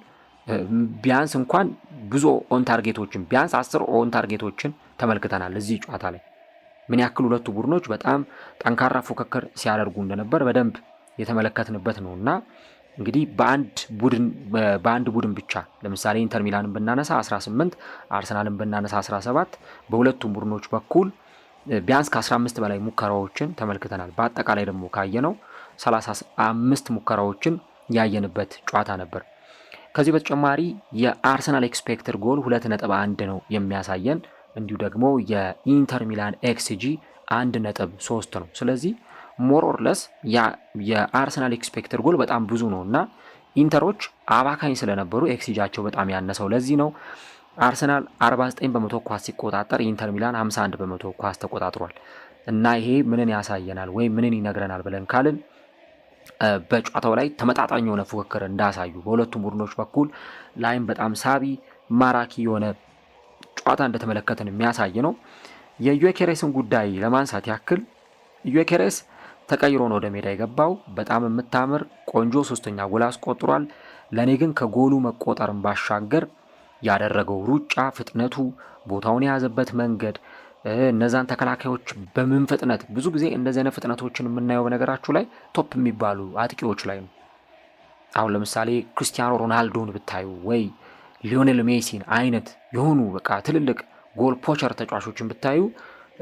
ቢያንስ እንኳን ብዙ ኦን ታርጌቶችን ቢያንስ 10 ኦን ታርጌቶችን ተመልክተናል። እዚህ ጨዋታ ላይ ምን ያክል ሁለቱ ቡድኖች በጣም ጠንካራ ፉክክር ሲያደርጉ እንደነበር በደንብ የተመለከትንበት ነውና እንግዲህ በአንድ ቡድን ብቻ ለምሳሌ ኢንተር ሚላንን ብናነሳ 18 አርሰናልን ብናነሳ 17 በሁለቱም ቡድኖች በኩል ቢያንስ ከ15 በላይ ሙከራዎችን ተመልክተናል። በአጠቃላይ ደግሞ ካየነው 35 ሙከራዎችን ያየንበት ጨዋታ ነበር። ከዚህ በተጨማሪ የአርሰናል ኤክስፔክትድ ጎል 2.1 ነው የሚያሳየን። እንዲሁ ደግሞ የኢንተር ሚላን ኤክስጂ 1.3 ነው። ስለዚህ ሞር ኦር ለስ የአርሰናል ኤክስፔክትድ ጎል በጣም ብዙ ነው እና ኢንተሮች አባካኝ ስለነበሩ ኤክስጂያቸው በጣም ያነሰው ለዚህ ነው። አርሰናል 49 በመቶ ኳስ ሲቆጣጠር ኢንተር ሚላን 51 በመቶ ኳስ ተቆጣጥሯል እና ይሄ ምንን ያሳየናል ወይም ምንን ይነግረናል ብለን ካልን በጨዋታው ላይ ተመጣጣኝ የሆነ ፉክክር እንዳሳዩ በሁለቱም ቡድኖች በኩል ላይም በጣም ሳቢ ማራኪ የሆነ ጨዋታ እንደተመለከትን የሚያሳይ ነው። የዮኬሬስን ጉዳይ ለማንሳት ያክል ዮኬሬስ ተቀይሮ ነው ወደ ሜዳ የገባው። በጣም የምታምር ቆንጆ 3ኛ ጎል አስቆጥሯል። ለኔ ግን ከጎሉ መቆጠርን ባሻገር ያደረገው ሩጫ፣ ፍጥነቱ፣ ቦታውን የያዘበት መንገድ፣ እነዛን ተከላካዮች በምን ፍጥነት ብዙ ጊዜ እንደዚህ አይነት ፍጥነቶችን የምናየው በነገራችሁ ላይ ቶፕ የሚባሉ አጥቂዎች ላይ ነው። አሁን ለምሳሌ ክሪስቲያኖ ሮናልዶን ብታዩ ወይ ሊዮኔል ሜሲን አይነት የሆኑ በቃ ትልልቅ ጎል ፖቸር ተጫዋቾችን ብታዩ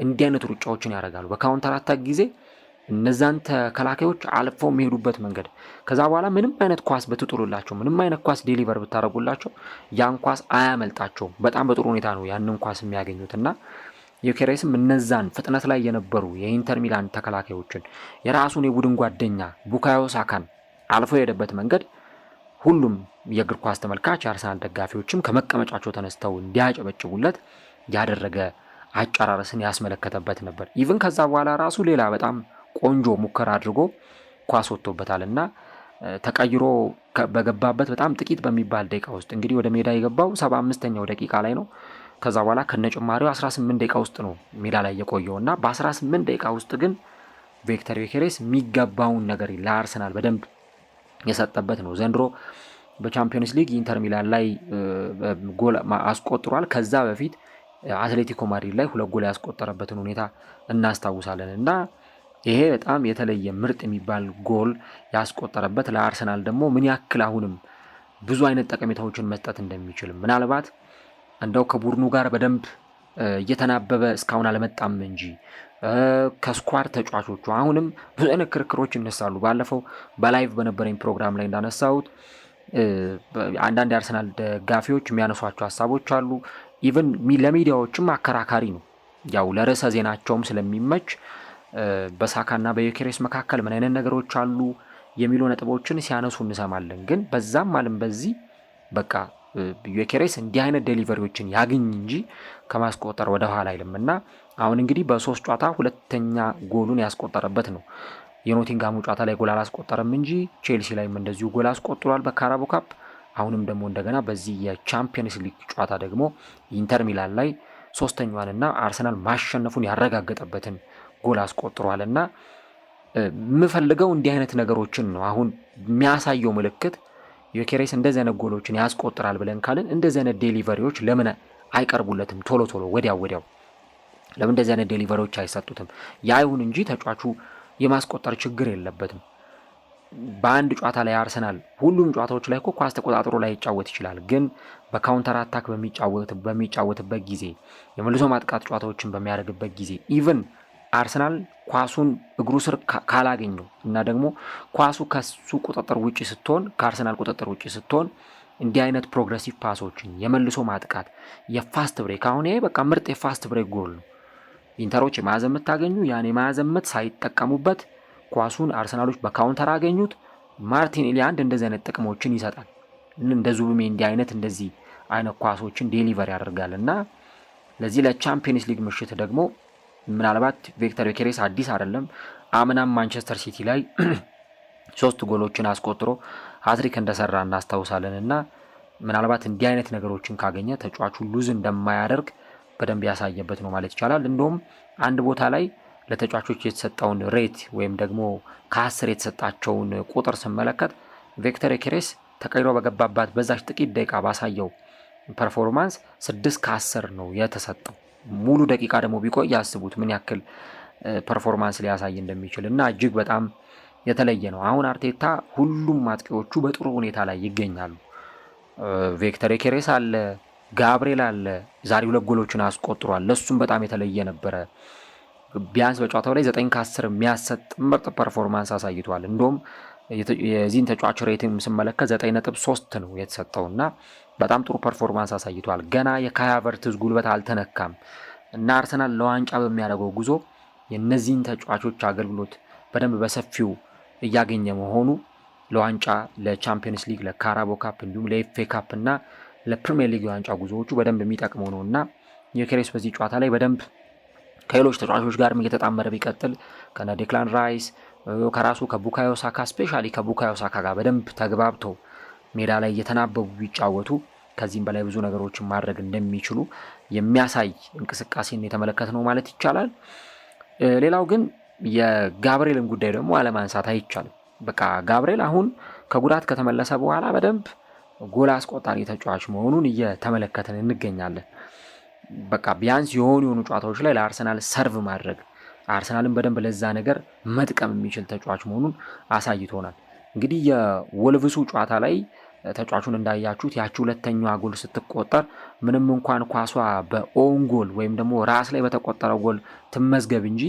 እንዲህ አይነት ሩጫዎችን ያደርጋሉ። በካውንተር አታክ ጊዜ እነዛን ተከላካዮች አልፈው የሚሄዱበት መንገድ ከዛ በኋላ ምንም አይነት ኳስ ብትጥሉላቸው ምንም አይነት ኳስ ዴሊቨር ብታደርጉላቸው ያን ኳስ አያመልጣቸውም። በጣም በጥሩ ሁኔታ ነው ያንን ኳስ የሚያገኙትና ዮኬሬስም እነዛን ፍጥነት ላይ የነበሩ የኢንተር ሚላን ተከላካዮችን የራሱን የቡድን ጓደኛ ቡካዮ ሳካን አልፎ የሄደበት መንገድ ሁሉም የእግር ኳስ ተመልካች የአርሰናል ደጋፊዎችም ከመቀመጫቸው ተነስተው እንዲያጨበጭቡለት ያደረገ አጨራረስን ያስመለከተበት ነበር። ኢቭን ከዛ በኋላ ራሱ ሌላ በጣም ቆንጆ ሙከራ አድርጎ ኳስ ወጥቶበታልና ተቀይሮ በገባበት በጣም ጥቂት በሚባል ደቂቃ ውስጥ እንግዲህ ወደ ሜዳ የገባው 75ኛው ደቂቃ ላይ ነው። ከዛ በኋላ ከነጭማሪው 18 ደቂቃ ውስጥ ነው ሜዳ ላይ የቆየውና በ18 ደቂቃ ውስጥ ግን ቪክተር ዮኬሬስ የሚገባውን ነገር ለአርሰናል በደንብ የሰጠበት ነው። ዘንድሮ በቻምፒዮንስ ሊግ ኢንተር ሚላን ላይ ጎል አስቆጥሯል። ከዛ በፊት አትሌቲኮ ማድሪድ ላይ 2 ጎል ያስቆጠረበትን ሁኔታ እናስታውሳለን እና ይሄ በጣም የተለየ ምርጥ የሚባል ጎል ያስቆጠረበት ለአርሰናል ደግሞ ምን ያክል አሁንም ብዙ አይነት ጠቀሜታዎችን መስጠት እንደሚችል ምናልባት እንደው ከቡድኑ ጋር በደንብ እየተናበበ እስካሁን አልመጣም እንጂ ከስኳር ተጫዋቾቹ አሁንም ብዙ አይነት ክርክሮች ይነሳሉ። ባለፈው በላይቭ በነበረኝ ፕሮግራም ላይ እንዳነሳሁት አንዳንድ የአርሰናል ደጋፊዎች የሚያነሷቸው ሀሳቦች አሉ። ኢቨን ለሚዲያዎችም አከራካሪ ነው። ያው ለርዕሰ ዜናቸውም ስለሚመች በሳካና በዮኬሬስ መካከል ምን አይነት ነገሮች አሉ የሚሉ ነጥቦችን ሲያነሱ እንሰማለን። ግን በዛም አለም በዚህ በቃ ዮኬሬስ እንዲህ አይነት ዴሊቨሪዎችን ያግኝ እንጂ ከማስቆጠር ወደ ኋላ አይልምና አሁን እንግዲህ በ3 ጨዋታ ሁለተኛ ጎሉን ያስቆጠረበት ነው። የኖቲንጋሙ ጨዋታ ላይ ጎል አላስቆጠረም እንጂ ቼልሲ ላይም እንደዚሁ ጎል አስቆጥሯል በካራቦ ካፕ። አሁንም ደግሞ እንደገና በዚህ የቻምፒየንስ ሊግ ጨዋታ ደግሞ ኢንተር ሚላን ላይ ሶስተኛዋንና አርሰናል ማሸነፉን ያረጋገጠበትን ጎል አስቆጥሯልና የምፈልገው እንዲህ አይነት ነገሮችን ነው። አሁን የሚያሳየው ምልክት ዮኬሬስ እንደዚህ አይነት ጎሎችን ያስቆጥራል ብለን ካልን እንደዚህ አይነት ዴሊቨሪዎች ለምን አይቀርቡለትም? ቶሎ ወዲያው ለምን እንደዚህ አይነት ዴሊቨሪዎች አይሰጡትም? ያ ይሁን እንጂ ተጫዋቹ የማስቆጠር ችግር የለበትም። በአንድ ጨዋታ ላይ አርሰናል ሁሉም ጨዋታዎች ላይ እኮ ኳስ ተቆጣጥሮ ላይ ይጫወት ይችላል። ግን በካውንተር አታክ በሚጫወትበት ጊዜ የመልሶ ማጥቃት ጨዋታዎችን በሚያደርግበት ጊዜ ኢቭን አርሰናል ኳሱን እግሩ ስር ካላገኘው እና ደግሞ ኳሱ ከሱ ቁጥጥር ውጪ ስትሆን ከአርሰናል ቁጥጥር ውጪ ስትሆን እንዲህ አይነት ፕሮግሬሲቭ ፓሶችን የመልሶ ማጥቃት የፋስት ብሬክ አሁን ይሄ በቃ ምርጥ የፋስት ብሬክ ጎል ነው። ኢንተሮች የማዕዘን ምት ታገኙ ያን የማዕዘን ምት ሳይጠቀሙበት ኳሱን አርሰናሎች በካውንተር አገኙት። ማርቲኔሊ አንድ እንደዚህ አይነት ጥቅሞችን ይሰጣል። እንደ ዙቢሜንዲ አይነት እንደዚህ አይነት ኳሶችን ዴሊቨር ያደርጋል እና ለዚህ ለቻምፒየንስ ሊግ ምሽት ደግሞ ምናልባት ቪክተር ዮኬሬስ አዲስ አይደለም። አምናም ማንቸስተር ሲቲ ላይ 3 ጎሎችን አስቆጥሮ ሃትሪክ እንደሰራ እናስታውሳለን እና ምናልባት እንዲህ አይነት ነገሮችን ካገኘ ተጫዋቹ ሉዝ እንደማያደርግ በደንብ ያሳየበት ነው ማለት ይቻላል። እንደውም አንድ ቦታ ላይ ለተጫዋቾች የተሰጠውን ሬት ወይም ደግሞ ከ10 የተሰጣቸውን ቁጥር ስመለከት ቪክተር ዮኬሬስ ተቀይሮ በገባባት በዛች ጥቂት ደቂቃ ባሳየው ፐርፎርማንስ 6 ከ10 ነው የተሰጠው። ሙሉ ደቂቃ ደግሞ ቢቆይ ያስቡት ምን ያክል ፐርፎርማንስ ሊያሳይ እንደሚችል እና እጅግ በጣም የተለየ ነው። አሁን አርቴታ ሁሉም አጥቂዎቹ በጥሩ ሁኔታ ላይ ይገኛሉ። ቪክተር ዮኬሬስ አለ፣ ጋብርኤል አለ፣ ዛሬ 2 ጎሎችን አስቆጥሯል። ለሱም በጣም የተለየ ነበረ። ቢያንስ በጨዋታው ላይ 9 ከ10 የሚያሰጥ ምርጥ ፐርፎርማንስ አሳይቷል። እንደውም የዚህን ተጫዋች ሬቲንግ ስመለከት 9.3 ነው የተሰጠውና በጣም ጥሩ ፐርፎርማንስ አሳይቷል። ገና የካይ ሃቨርትዝ ጉልበት አልተነካም እና አርሰናል ለዋንጫ በሚያደርገው ጉዞ የነዚህን ተጫዋቾች አገልግሎት በደንብ በሰፊው እያገኘ መሆኑ ለዋንጫ ለቻምፒየንስ ሊግ ለካራቦ ካፕ እንዲሁም ለኤፍኤ ካፕ እና ለፕሪሚየር ሊግ የዋንጫ ጉዞዎቹ በደንብ የሚጠቅመው ነው እና ዮኬሬስ በዚህ ጨዋታ ላይ በደንብ ከሌሎች ተጫዋቾች ጋርም እየተጣመረ ቢቀጥል ከነ ዴክላን ራይስ ከራሱ ከቡካዮ ሳካ ስፔሻሊ ከቡካዮ ሳካ ጋር በደንብ ተግባብተው ሜዳ ላይ እየተናበቡ ቢጫወቱ ከዚህም በላይ ብዙ ነገሮችን ማድረግ እንደሚችሉ የሚያሳይ እንቅስቃሴን የተመለከተ ነው ማለት ይቻላል። ሌላው ግን የጋብርኤልን ጉዳይ ደግሞ አለማንሳት አይቻልም። በቃ ጋብርኤል አሁን ከጉዳት ከተመለሰ በኋላ በደንብ ጎል አስቆጣሪ ተጫዋች መሆኑን እየተመለከትን እንገኛለን። በቃ ቢያንስ የሆኑ ጨዋታዎች ላይ ለአርሰናል ሰርቭ ማድረግ አርሰናልን በደንብ ለዛ ነገር መጥቀም የሚችል ተጫዋች መሆኑን አሳይቶናል። እንግዲህ የወልቭሱ ጨዋታ ላይ ተጫዋቹን እንዳያችሁት ያቺ ሁለተኛዋ ጎል ስትቆጠር ምንም እንኳን ኳሷ በኦን ጎል ወይም ደግሞ ራስ ላይ በተቆጠረው ጎል ትመዝገብ እንጂ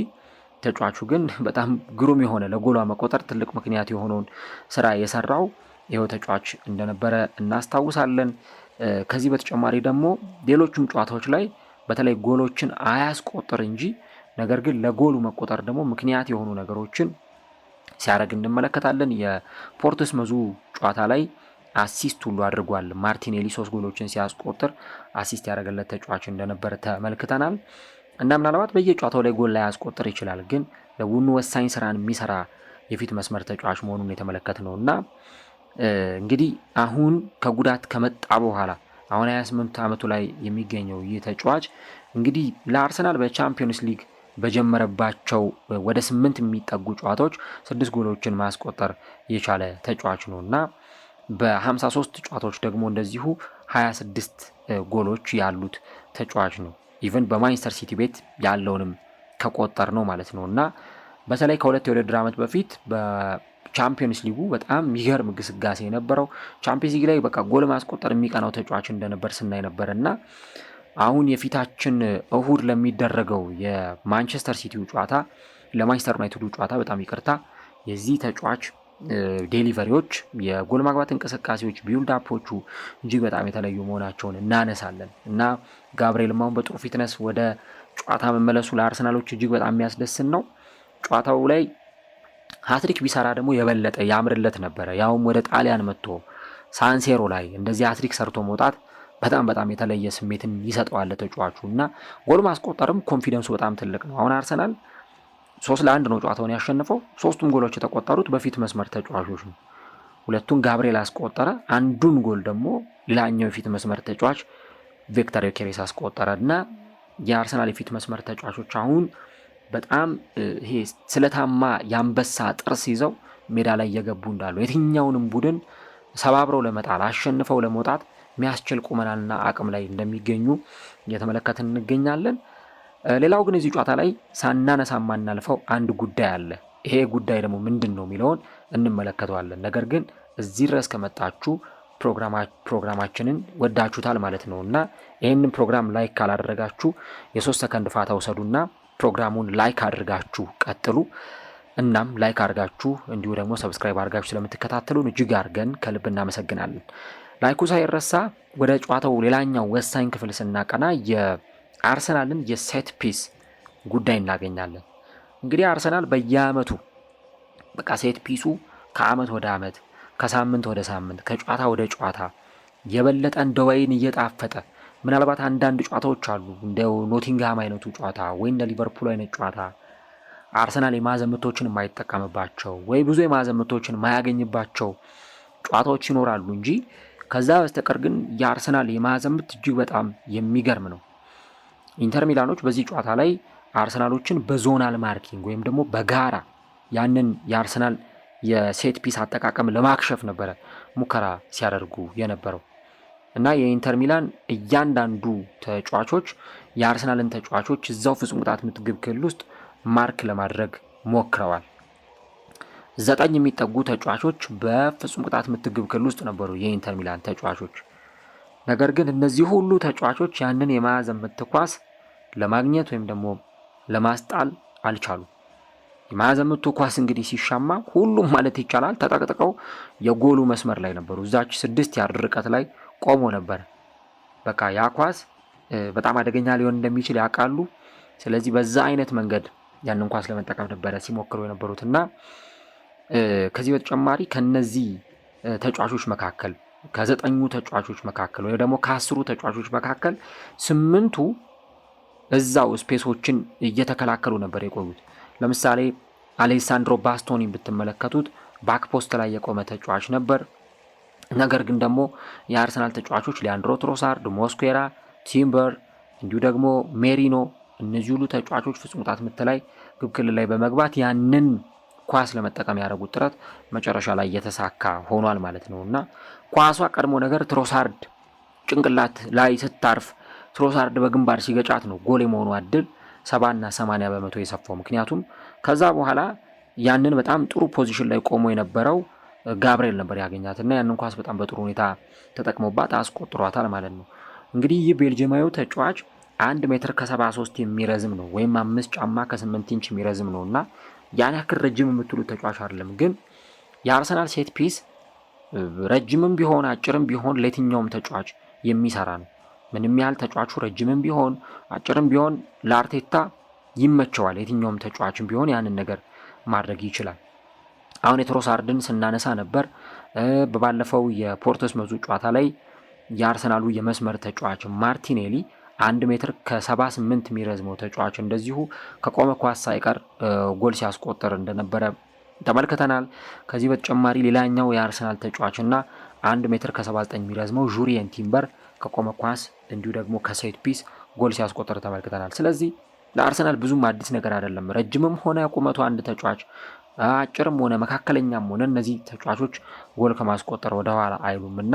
ተጫዋቹ ግን በጣም ግሩም የሆነ ለጎሏ መቆጠር ትልቅ ምክንያት የሆነውን ስራ የሰራው ይኸው ተጫዋች እንደነበረ እናስታውሳለን። ከዚህ በተጨማሪ ደግሞ ሌሎችም ጨዋታዎች ላይ በተለይ ጎሎችን አያስቆጥር እንጂ ነገር ግን ለጎሉ መቆጠር ደግሞ ምክንያት የሆኑ ነገሮችን ሲያደርግ እንመለከታለን። የፖርትስመዙ ጨዋታ ላይ አሲስት ሁሉ አድርጓል። ማርቲኔሊ 3 ጎሎችን ሲያስቆጥር አሲስት ያደረገለት ተጫዋች እንደነበር ተመልክተናል እና ምናልባት በየጨዋታው ላይ ጎል ላይ ያስቆጥር ይችላል፣ ግን ለቡድኑ ወሳኝ ስራን የሚሰራ የፊት መስመር ተጫዋች መሆኑን የተመለከትነውና እንግዲህ አሁን ከጉዳት ከመጣ በኋላ አሁን 28 ዓመቱ ላይ የሚገኘው ይህ ተጫዋች እንግዲህ ለአርሰናል በቻምፒዮንስ ሊግ በጀመረባቸው ወደ 8 የሚጠጉ ጨዋታዎች 6 ጎሎችን ማስቆጠር የቻለ ተጫዋች ነውና በ53 ጨዋታዎች ደግሞ እንደዚሁ 26 ጎሎች ያሉት ተጫዋች ነው። ኢቨን በማንቸስተር ሲቲ ቤት ያለውንም ከቆጠር ነው ማለት ነውና በተለይ ከሁለት የውድድር ዓመት በፊት በቻምፒዮንስ ሊጉ በጣም የሚገርም ግስጋሴ የነበረው ቻምፒዮንስ ሊግ ላይ በቃ ጎል ማስቆጠር የሚቀናው ተጫዋች እንደነበር ስናይ ነበርና አሁን የፊታችን እሁድ ለሚደረገው የማንቸስተር ሲቲው ጨዋታ ለማንቸስተር ዩናይትዱ ጨዋታ በጣም ይቅርታ የዚህ ተጫዋች ዴሊቨሪዎች የጎል ማግባት እንቅስቃሴዎች ቢልድ አፖቹ እጅግ በጣም የተለዩ መሆናቸውን እናነሳለን እና ጋብርኤል ማውን በጥሩ ፊትነስ ወደ ጨዋታ መመለሱ ለአርሰናሎች እጅግ በጣም የሚያስደስት ነው። ጨዋታው ላይ ሃትሪክ ቢሰራ ደግሞ የበለጠ ያምርለት ነበረ። ያውም ወደ ጣሊያን መጥቶ ሳንሴሮ ላይ እንደዚህ ሃትሪክ ሰርቶ መውጣት በጣም የተለየ ስሜትን ይሰጠዋል ተጫዋቹ እና ጎል ማስቆጠርም ኮንፊደንሱ በጣም ትልቅ ነው። አሁን አርሰናል 3-1 ነው ጨዋታውን ያሸነፈው። ሶስቱም ጎሎች የተቆጠሩት በፊት መስመር ተጫዋቾች ነው። ሁለቱን ጋብርኤል አስቆጠረ፣ አንዱን ጎል ደግሞ ሌላኛው የፊት መስመር ተጫዋች ቪክተር ዮኬሬስ አስቆጠረ እና የአርሰናል የፊት መስመር ተጫዋቾች አሁን በጣም ይሄ ስለታማ የአንበሳ ጥርስ ይዘው ሜዳ ላይ እየገቡ እንዳሉ የትኛውንም ቡድን ሰባብረው ለመጣል አሸንፈው ለመውጣት የሚያስችል ቁመናና አቅም ላይ እንደሚገኙ እየተመለከትን እንገኛለን። ሌላው ግን እዚህ ጨዋታ ላይ ሳናነሳ ማናልፈው አንድ ጉዳይ አለ። ይሄ ጉዳይ ደግሞ ምንድን ነው የሚለውን እንመለከተዋለን። ነገር ግን እዚህ ድረስ ከመጣችሁ ፕሮግራማችንን ወዳችሁታል ማለት ነው እና ይህንን ፕሮግራም ላይክ ካላደረጋችሁ የ3 ሰከንድ ፋታ ውሰዱና ፕሮግራሙን ላይክ አድርጋችሁ ቀጥሉ። እናም ላይክ አድርጋችሁ እንዲሁ ደግሞ ሰብስክራይብ አድርጋችሁ ስለምትከታተሉን እጅግ አድርገን ከልብ እናመሰግናለን። ላይኩ ሳይረሳ ወደ ጨዋታው ሌላኛው ወሳኝ ክፍል ስናቀና የአርሰናልን የሴት ፒስ ጉዳይ እናገኛለን። እንግዲህ አርሰናል በየአመቱ በቃ ሴት ፒሱ ከአመት ወደ አመት ከሳምንት ወደ ሳምንት ከጨዋታ ወደ ጨዋታ የበለጠ እንደ ወይን እየጣፈጠ ምናልባት አንዳንድ ጨዋታዎች አሉ እንደ ኖቲንግሃም አይነቱ ጨዋታ ወይ እንደ ሊቨርፑል አይነት ጨዋታ አርሰናል የማዕዘን ምቶችን የማይጠቀምባቸው ወይ ብዙ የማዕዘን ምቶችን የማያገኝባቸው ጨዋታዎች ይኖራሉ እንጂ ከዛ በስተቀር ግን የአርሰናል የማዕዘን ምት እጅግ በጣም የሚገርም ነው። ኢንተር ሚላኖች በዚህ ጨዋታ ላይ አርሰናሎችን በዞናል ማርኪንግ ወይም ደግሞ በጋራ ያንን የአርሰናል የሴት ፒስ አጠቃቀም ለማክሸፍ ነበረ ሙከራ ሲያደርጉ የነበረው እና የኢንተር ሚላን እያንዳንዱ ተጫዋቾች የአርሰናልን ተጫዋቾች እዛው ፍጹም ቅጣት ምት ግብ ክልል ውስጥ ማርክ ለማድረግ ሞክረዋል። 9 የሚጠጉ ተጫዋቾች በፍጹም ቅጣት ምት ግብ ክልል ውስጥ ነበሩ የኢንተር ሚላን ተጫዋቾች። ነገር ግን እነዚህ ሁሉ ተጫዋቾች ያንን የማዕዘን ምት ኳስ ለማግኘት ወይም ደግሞ ለማስጣል አልቻሉም። የማዕዘን ምቱ ኳስ እንግዲህ ሲሻማ ሁሉም ማለት ይቻላል ተጠቅጥቀው የጎሉ መስመር ላይ ነበሩ። እዛች 6 ያርድ ርቀት ላይ ቆሞ ነበር። በቃ ያ ኳስ በጣም አደገኛ ሊሆን እንደሚችል ያውቃሉ። ስለዚህ በዛ አይነት መንገድ ያንን ኳስ ለመጠቀም ነበረ ሲሞክሩ የነበሩትና ከዚህ በተጨማሪ ከነዚህ ተጫዋቾች መካከል ከ9 ተጫዋቾች መካከል ወይ ደግሞ ከ10 ተጫዋቾች መካከል 8ቱ እዛው ስፔሶችን እየተከላከሉ ነበር የቆዩት። ለምሳሌ አሌሳንድሮ ባስቶኒ ብትመለከቱት ባክ ፖስት ላይ የቆመ ተጫዋች ነበር። ነገር ግን ደግሞ የአርሰናል ተጫዋቾች ሊያንድሮ ትሮሳርድ፣ ሞስኩዌራ፣ ቲምበር እንዲሁ ደግሞ ሜሪኖ እነዚህ ሁሉ ተጫዋቾች ፍጹም ቅጣት ምት ላይ ግብ ክልል ላይ በመግባት ያንን ኳስ ለመጠቀም ያደረጉት ጥረት መጨረሻ ላይ የተሳካ ሆኗል ማለት ነው እና ኳሷ ቀድሞ ነገር ትሮሳርድ ጭንቅላት ላይ ስታርፍ ትሮሳርድ በግንባር ሲገጫት ነው ጎል የመሆኑ እድል 70-80% የሰፋው። ምክንያቱም ከዛ በኋላ ያንን በጣም ጥሩ ፖዚሽን ላይ ቆሞ የነበረው ጋብርኤል ነበር ያገኛትና ያንን ኳስ በጣም በጥሩ ሁኔታ ተጠቅሞባት አስቆጥሯታል ማለት ነው። እንግዲህ ይህ ቤልጂየማዊ ተጫዋች 1 ሜትር ከ73 የሚረዝም ነው ወይም 5 ጫማ ከ8 ኢንች የሚረዝም ነውና ያን ያክል ረጅም የምትሉት ተጫዋች አይደለም። ግን የአርሰናል ሴት ፒስ ረጅምም ቢሆን አጭርም ቢሆን ለየትኛውም ተጫዋች የሚሰራ ነው። ምንም ያህል ተጫዋቹ ረጅምም ቢሆን አጭርም ቢሆን ለአርቴታ ይመቸዋል። የትኛውም ተጫዋችም ቢሆን ያንን ነገር ማድረግ ይችላል። አሁን የትሮሳርድን ስናነሳ ነበር። በባለፈው የፖርቶስመዙ ጨዋታ ላይ የአርሰናሉ የመስመር ተጫዋች ማርቲኔሊ 1 ሜትር ከ78 የሚረዝመው ተጫዋች እንደዚሁ ከቆመ ኳስ ሳይቀር ጎል ሲያስቆጥር እንደነበረ ተመልክተናል። ከዚህ በተጨማሪ ሌላኛው የአርሰናል ተጫዋችና 1 ሜትር ከ79 የሚረዝመው ጁሪየን ቲምበር ከቆመ ኳስ እንዲሁ ደግሞ ከሴት ፒስ ጎል ሲያስቆጥር ተመልክተናል። ስለዚህ ለአርሰናል ብዙም አዲስ ነገር አይደለም። ረጅምም ሆነ ቁመቱ አንድ ተጫዋች አጭርም ሆነ መካከለኛም ሆነ እነዚህ ተጫዋቾች ጎል ከማስቆጠር ወደ ኋላ አይሉምና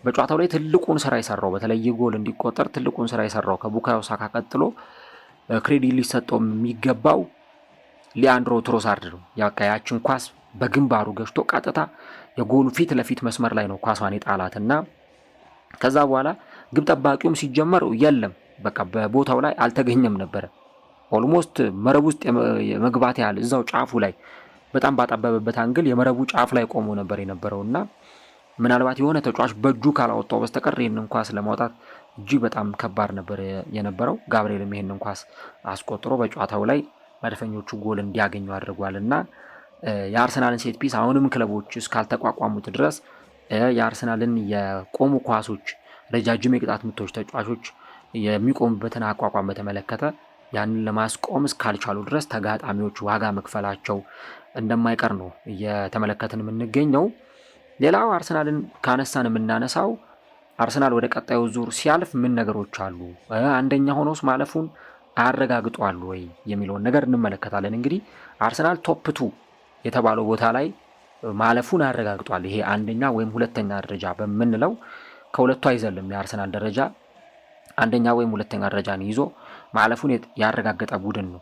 በጨዋታው ላይ ትልቁን ስራ የሰራው በተለይ ጎል እንዲቆጠር ትልቁን ስራ የሰራው ከቡካዮ ሳካ ቀጥሎ ክሬዲት ሊሰጠው የሚገባው ሊያንድሮ ትሮሳርድ ነው። ያችን ኳስ በግንባሩ ገጭቶ ቀጥታ የጎሉ ፊት ለፊት መስመር ላይ ነው ኳሷን የጣላትና ከዛ በኋላ ግብ ጠባቂውም ሲጀመር የለም በቃ በቦታው ላይ አልተገኘም ነበር። ኦልሞስት መረብ ውስጥ የመግባት ያህል እዛው ጫፉ ላይ በጣም ባጣበበበት አንግል የመረቡ ጫፍ ላይ ቆሞ ነበር የነበረውና ምናልባት የሆነ ተጫዋች በእጁ ካላወጣው በስተቀር ይህንን ኳስ ለማውጣት እጅግ በጣም ከባድ ነበር የነበረው። ጋብርኤልም ይህንን ኳስ አስቆጥሮ በጨዋታው ላይ መድፈኞቹ ጎል እንዲያገኙ አድርጓልና የአርሰናልን ሴት ፒስ አሁንም ክለቦች እስካልተቋቋሙት ድረስ የአርሰናልን የቆሙ ኳሶች ረጃጅም የቅጣት ምቶች ተጫዋቾች የሚቆሙበትን አቋቋም በተመለከተ ያንን ለማስቆም እስካልቻሉ ድረስ ተጋጣሚዎች ዋጋ መክፈላቸው እንደማይቀር ነው እየተመለከትን የምንገኘው። ሌላው አርሰናልን ካነሳን የምናነሳው አርሰናል ወደ ቀጣዩ ዙር ሲያልፍ ምን ነገሮች አሉ፣ አንደኛ ሆኖስ ማለፉን አያረጋግጧል ወይ የሚለውን ነገር እንመለከታለን። እንግዲህ አርሰናል ቶፕ 2 የተባለው ቦታ ላይ ማለፉን አያረጋግጧል። ይሄ አንደኛ ወይም ሁለተኛ ደረጃ በምንለው ከሁለቱ አይዘልም። የአርሰናል ደረጃ አንደኛ ወይም ሁለተኛ ደረጃን ይዞ ማለፉን ያረጋገጠ ቡድን ነው።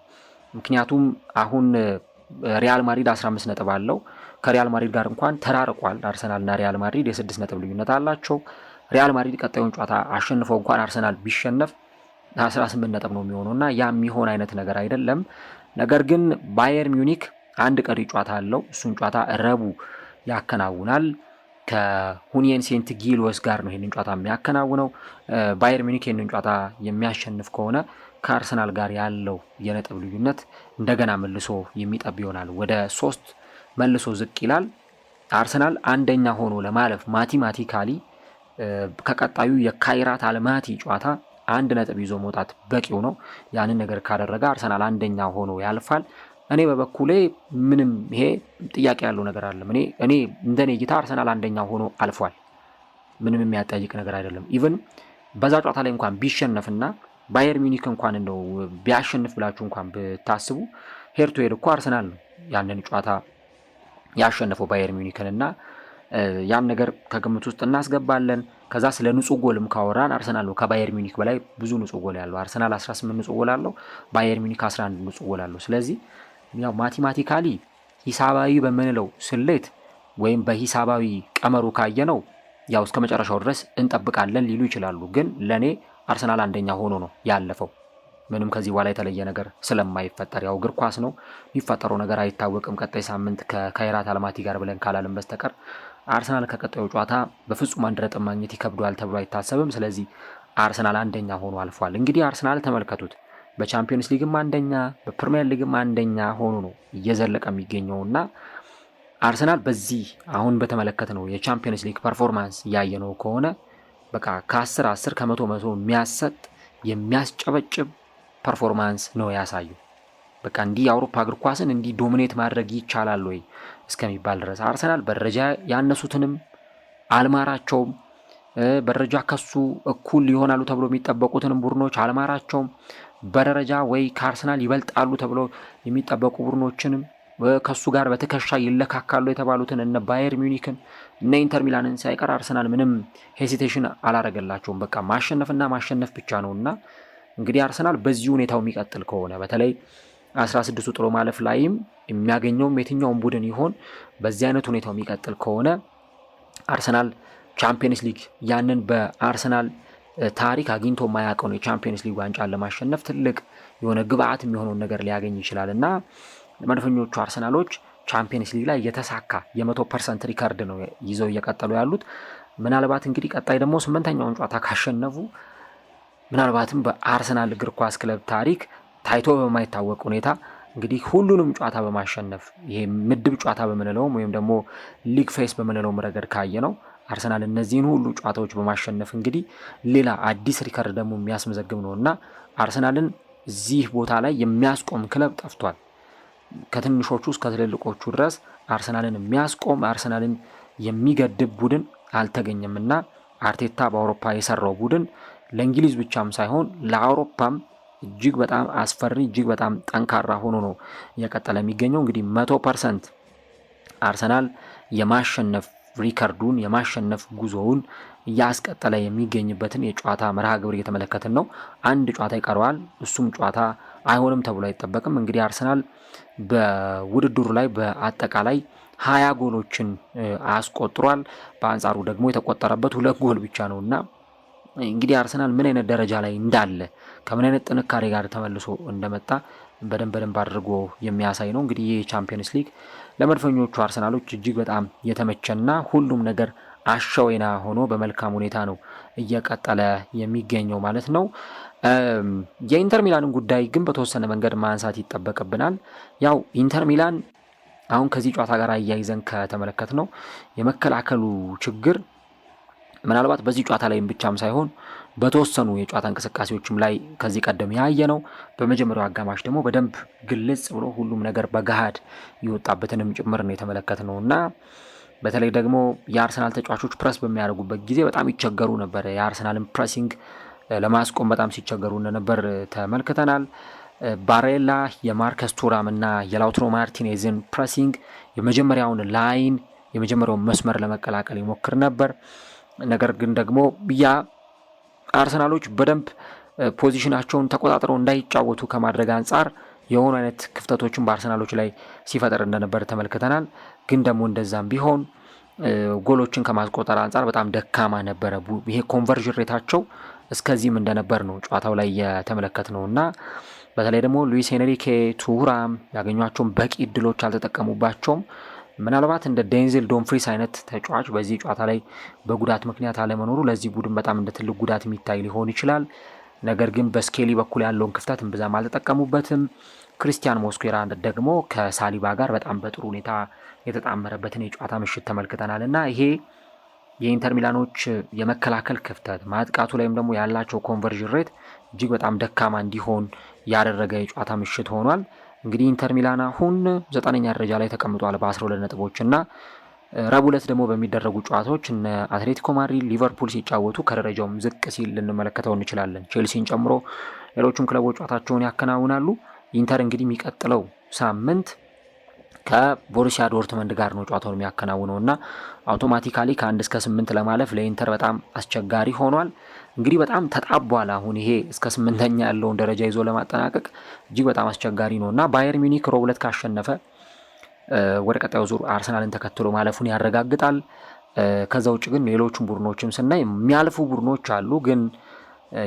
ምክንያቱም አሁን ሪያል ማድሪድ 15 ነጥብ አለው። ከሪያል ማድሪድ ጋር እንኳን ተራርቋል። አርሰናልና ሪያል ማድሪድ የ6 ነጥብ ልዩነት አላቸው። ሪያል ማድሪድ ቀጣዩን ጨዋታ አሸንፈው እንኳን አርሰናል ቢሸነፍ 18 ነጥብ ነው የሚሆነውና ያ የሚሆን አይነት ነገር አይደለም። ነገር ግን ባየር ሚዩኒክ አንድ ቀሪ ጨዋታ አለው። እሱን ጨዋታ ረቡዕ ያከናውናል። ከሁኒየን ሴንት ጊሎስ ጋር ነው ይህንን ጨዋታ የሚያከናውነው። ባየር ሚዩኒክ ይህንን ጨዋታ የሚያሸንፍ ከሆነ ከአርሰናል ጋር ያለው የነጥብ ልዩነት እንደገና መልሶ የሚጠብ ይሆናል። ወደ 3 መልሶ ዝቅ ይላል። አርሰናል አንደኛ ሆኖ ለማለፍ ማቲማቲካሊ ከቀጣዩ የካይራት አልማቲ ጨዋታ 1 ነጥብ ይዞ መውጣት በቂው ነው። ያንን ነገር ካደረገ አርሰናል አንደኛ ሆኖ ያልፋል። እኔ በበኩሌ ምንም ይሄ ጥያቄ ያለው ነገር አይደለም። እኔ እንደኔ እይታ አርሰናል አንደኛ ሆኖ አልፏል። ምንም የሚያጠያይቅ ነገር አይደለም። ኢቭን በዛ ጨዋታ ላይ እንኳን ቢሸነፍና ባየር ሚዩኒክ እንኳን እንደው ቢያሸንፍ ብላችሁ እንኳን ብታስቡ ሄድ ቱ ሄድ እኮ አርሰናል ነው ያንን ጨዋታ ያሸነፈው ባየር ሚዩኒክንና ያን ነገር ከግምት ውስጥ እናስገባለን። ከዛ ስለ ንጹህ ጎልም ካወራን አርሰናል ነው ከባየር ሚዩኒክ በላይ ብዙ ንጹህ ጎል ያለው። አርሰናል 18 ንጹህ ጎል አለው፣ ባየር ሚዩኒክ 11 ንጹህ ጎል አለው። ስለዚህ ያው ማቲማቲካሊ ሂሳባዊ በምንለው ስሌት ወይም በሂሳባዊ ቀመሩ ካየነው ያው እስከ መጨረሻው ድረስ እንጠብቃለን ሊሉ ይችላሉ። ግን ለኔ አርሰናል አንደኛ ሆኖ ነው ያለፈው። ምንም ከዚህ በኋላ የተለየ ነገር ስለማይፈጠር ያው እግር ኳስ ነው፣ የሚፈጠረው ነገር አይታወቅም። ቀጣይ ሳምንት ከካይራት አልማቲ ጋር ብለን ካላልን በስተቀር አርሰናል ከቀጣዩ ጨዋታ በፍጹም 1 ነጥብ ማግኘት ይከብደዋል ተብሎ አይታሰብም። ስለዚህ አርሰናል አንደኛ ሆኖ አልፏል። እንግዲህ አርሰናል ተመልከቱት፣ በቻምፒየንስ ሊግም አንደኛ፣ በፕሪሚየር ሊግም አንደኛ ሆኖ ነው እየዘለቀ የሚገኘውና አርሰናል በዚህ አሁን በተመለከትነው የቻምፒየንስ ሊግ ፐርፎርማንስ ያየነው ከሆነ በቃ ከ10 ከመቶ የሚያሰጥ የሚያስጨበጭብ ፐርፎርማንስ ነው ያሳየው። በቃ እንዲህ የአውሮፓ እግር ኳስን እንዲህ ዶሚኔት ማድረግ ይቻላል ወይ እስከሚባል ድረስ አርሰናል በደረጃ ያነሱትንም አልማራቸውም። በደረጃ ከሱ እኩል ይሆናሉ ተብሎ የሚጠበቁትንም ቡድኖች አልማራቸውም። በደረጃ ወይ ከአርሰናል ይበልጣሉ ተብሎ የሚጠበቁ ቡድኖችንም ከሱ ጋር በትከሻ ይለካካሉ የተባሉትን እነ ባየር ሚዩኒክን እነ ኢንተር ሚላንን ሳይቀር አርሰናል ምንም ሄሲቴሽን አላረገላቸውም። በቃ ማሸነፍና ማሸነፍ ብቻ ነውና እንግዲህ አርሰናል በዚህ ሁኔታው የሚቀጥል ከሆነ በተለይ 16ቱ ጥሎ ማለፍ ላይም የሚያገኘውም የትኛውም ቡድን ይሆን በዚህ አይነት ሁኔታው የሚቀጥል ከሆነ አርሰናል ቻምፒየንስ ሊግ ያንን በአርሰናል ታሪክ አግኝቶ የማያውቀው ነው የቻምፒየንስ ሊግ ዋንጫን ለማሸነፍ ትልቅ የሆነ ግብአት የሚሆነውን ነገር ሊያገኝ ይችላልና መድፈኞቹ አርሰናሎች ቻምፒየንስ ሊግ ላይ የተሳካ የ100% ሪካርድ ነው ይዘው እየቀጠሉ ያሉት። ምናልባት እንግዲህ ቀጣይ ደግሞ 8ኛውን ጨዋታ ካሸነፉ ምናልባትም በአርሰናል እግር ኳስ ክለብ ታሪክ ታይቶ በማይታወቅ ሁኔታ እንግዲህ ሁሉንም ጨዋታ በማሸነፍ ይሄ ምድብ ጨዋታ በምንለውም ወይም ደግሞ ሊግ ፌስ በምንለውም ረገድ ካየ ነው አርሰናል እነዚህን ሁሉ ጨዋታዎች በማሸነፍ እንግዲህ ሌላ አዲስ ሪከርድ ደግሞ የሚያስመዘግብ ነውና አርሰናልን እዚህ ቦታ ላይ የሚያስቆም ክለብ ጠፍቷል። ከትንሾቹ እስከ ትልልቆቹ ድረስ አርሰናልን የሚያስቆም አርሰናልን የሚገድብ ቡድን አልተገኘምና አርቴታ በአውሮፓ የሰራው ቡድን ለእንግሊዝ ብቻም ሳይሆን ለአውሮፓም እጅግ በጣም አስፈሪ እጅግ በጣም ጠንካራ ሆኖ ነው እየቀጠለ የሚገኘው። እንግዲህ 100% አርሰናል የማሸነፍ ሪከርዱን የማሸነፍ ጉዞውን እያስቀጠለ የሚገኝበትን የጨዋታ መርሃ ግብር እየተመለከትን ነው። አንድ ጨዋታ ይቀረዋል። እሱም ጨዋታ አይሆንም ተብሎ አይጠበቅም። እንግዲህ አርሰናል በውድድሩ ላይ በአጠቃላይ 20 ጎሎችን አስቆጥሯል። በአንጻሩ ደግሞ የተቆጠረበት 2 ጎል ብቻ ነውና እንግዲህ አርሰናል ምን አይነት ደረጃ ላይ እንዳለ ከምን አይነት ጥንካሬ ጋር ተመልሶ እንደመጣ በደንብ አድርጎ የሚያሳይ ነው። እንግዲህ ይህ ቻምፒየንስ ሊግ ለመድፈኞቹ አርሰናሎች እጅግ በጣም የተመቸና ሁሉም ነገር አሸወና ሆኖ በመልካም ሁኔታ ነው እየቀጠለ የሚገኘው ማለት ነው። የኢንተር ሚላንን ጉዳይ ግን በተወሰነ መንገድ ማንሳት ይጠበቅብናል። ያው ኢንተር ሚላን አሁን ከዚህ ጨዋታ ጋር አያይዘን ከተመለከት ነው የመከላከሉ ችግር ምናልባት በዚህ ጨዋታ ላይም ብቻም ሳይሆን በተወሰኑ የጨዋታ እንቅስቃሴዎችም ላይ ከዚህ ቀደም ያየ ነው። በመጀመሪያው አጋማሽ ደግሞ በደንብ ግልጽ ብሎ ሁሉም ነገር በገሃድ የወጣበትንም ጭምር ነው የተመለከትነው እና በተለይ ደግሞ የአርሰናል ተጫዋቾች ፕረስ በሚያደርጉበት ጊዜ በጣም ይቸገሩ ነበር። የአርሰናልን ፕሬሲንግ ለማስቆም በጣም ሲቸገሩ እንደነበር ተመልክተናል። ባሬላ የማርከስ ቱራም እና የላውትሮ ማርቲኔዝን ፕሬሲንግ የመጀመሪያውን ላይን የመጀመሪያውን መስመር ለመቀላቀል ይሞክር ነበር። ነገር ግን ደግሞ ያ አርሰናሎች በደንብ ፖዚሽናቸውን ተቆጣጥረው እንዳይጫወቱ ከማድረግ አንጻር የሆኑ አይነት ክፍተቶችን በአርሰናሎች ላይ ሲፈጠር እንደነበር ተመልክተናል። ግን ደግሞ እንደዛም ቢሆን ጎሎችን ከማስቆጠር አንጻር በጣም ደካማ ነበረ። ይሄ ኮንቨርዥን ሬታቸው እስከዚህም እንደነበር ነው ጨዋታው ላይ የተመለከትነው እና በተለይ ደግሞ ሉዊስ ሄንሪኬ ቱራም ያገኟቸውን በቂ እድሎች አልተጠቀሙባቸውም። ምናልባት እንደ ዴንዚል ዶምፍሪስ አይነት ተጫዋች በዚህ ጨዋታ ላይ በጉዳት ምክንያት አለመኖሩ ለዚህ ቡድን በጣም እንደ ትልቅ ጉዳት የሚታይ ሊሆን ይችላል። ነገር ግን በስኬሊ በኩል ያለውን ክፍተት እምብዛም አልተጠቀሙበትም። ክሪስቲያን ሞስኩዌራ ደግሞ ከሳሊባ ጋር በጣም በጥሩ ሁኔታ የተጣመረበትን የጨዋታ ምሽት ተመልክተናል እና ይሄ የኢንተር ሚላኖች የመከላከል ክፍተት ማጥቃቱ ላይም ደግሞ ያላቸው ኮንቨርዥን ሬት እጅግ በጣም ደካማ እንዲሆን ያደረገ የጨዋታ ምሽት ሆኗል። እንግዲህ ኢንተር ሚላን አሁን 9ኛ ደረጃ ላይ ተቀምጧል በ12 ነጥቦች እና ረቡዕ ዕለት ደግሞ በሚደረጉ ጨዋታዎች እነ አትሌቲኮ ማድሪድ፣ ሊቨርፑል ሲጫወቱ ከደረጃውም ዝቅ ሲል ልንመለከተው እንችላለን። ቼልሲን ጨምሮ ሌሎችም ክለቦች ጨዋታቸውን ያከናውናሉ። ኢንተር እንግዲህ የሚቀጥለው ሳምንት ከቦሩሲያ ዶርትመንድ ጋር ነው ጨዋታውን የሚያከናውነው እና አውቶማቲካሊ ከ1 እስከ 8 ለማለፍ ለኢንተር በጣም አስቸጋሪ ሆኗል። እንግዲህ በጣም ተጣቧል። አሁን ይሄ እስከ 8ኛ ያለውን ደረጃ ይዞ ለማጠናቀቅ እጅግ በጣም አስቸጋሪ ነው እና ባየር ሚኒክ ረቡዕ ዕለት ካሸነፈ ወደ ቀጣዩ ዙር አርሰናልን ተከትሎ ማለፉን ያረጋግጣል። ከዛ ውጭ ግን ሌሎቹን ቡድኖችም ስናይ የሚያልፉ ቡድኖች አሉ፣ ግን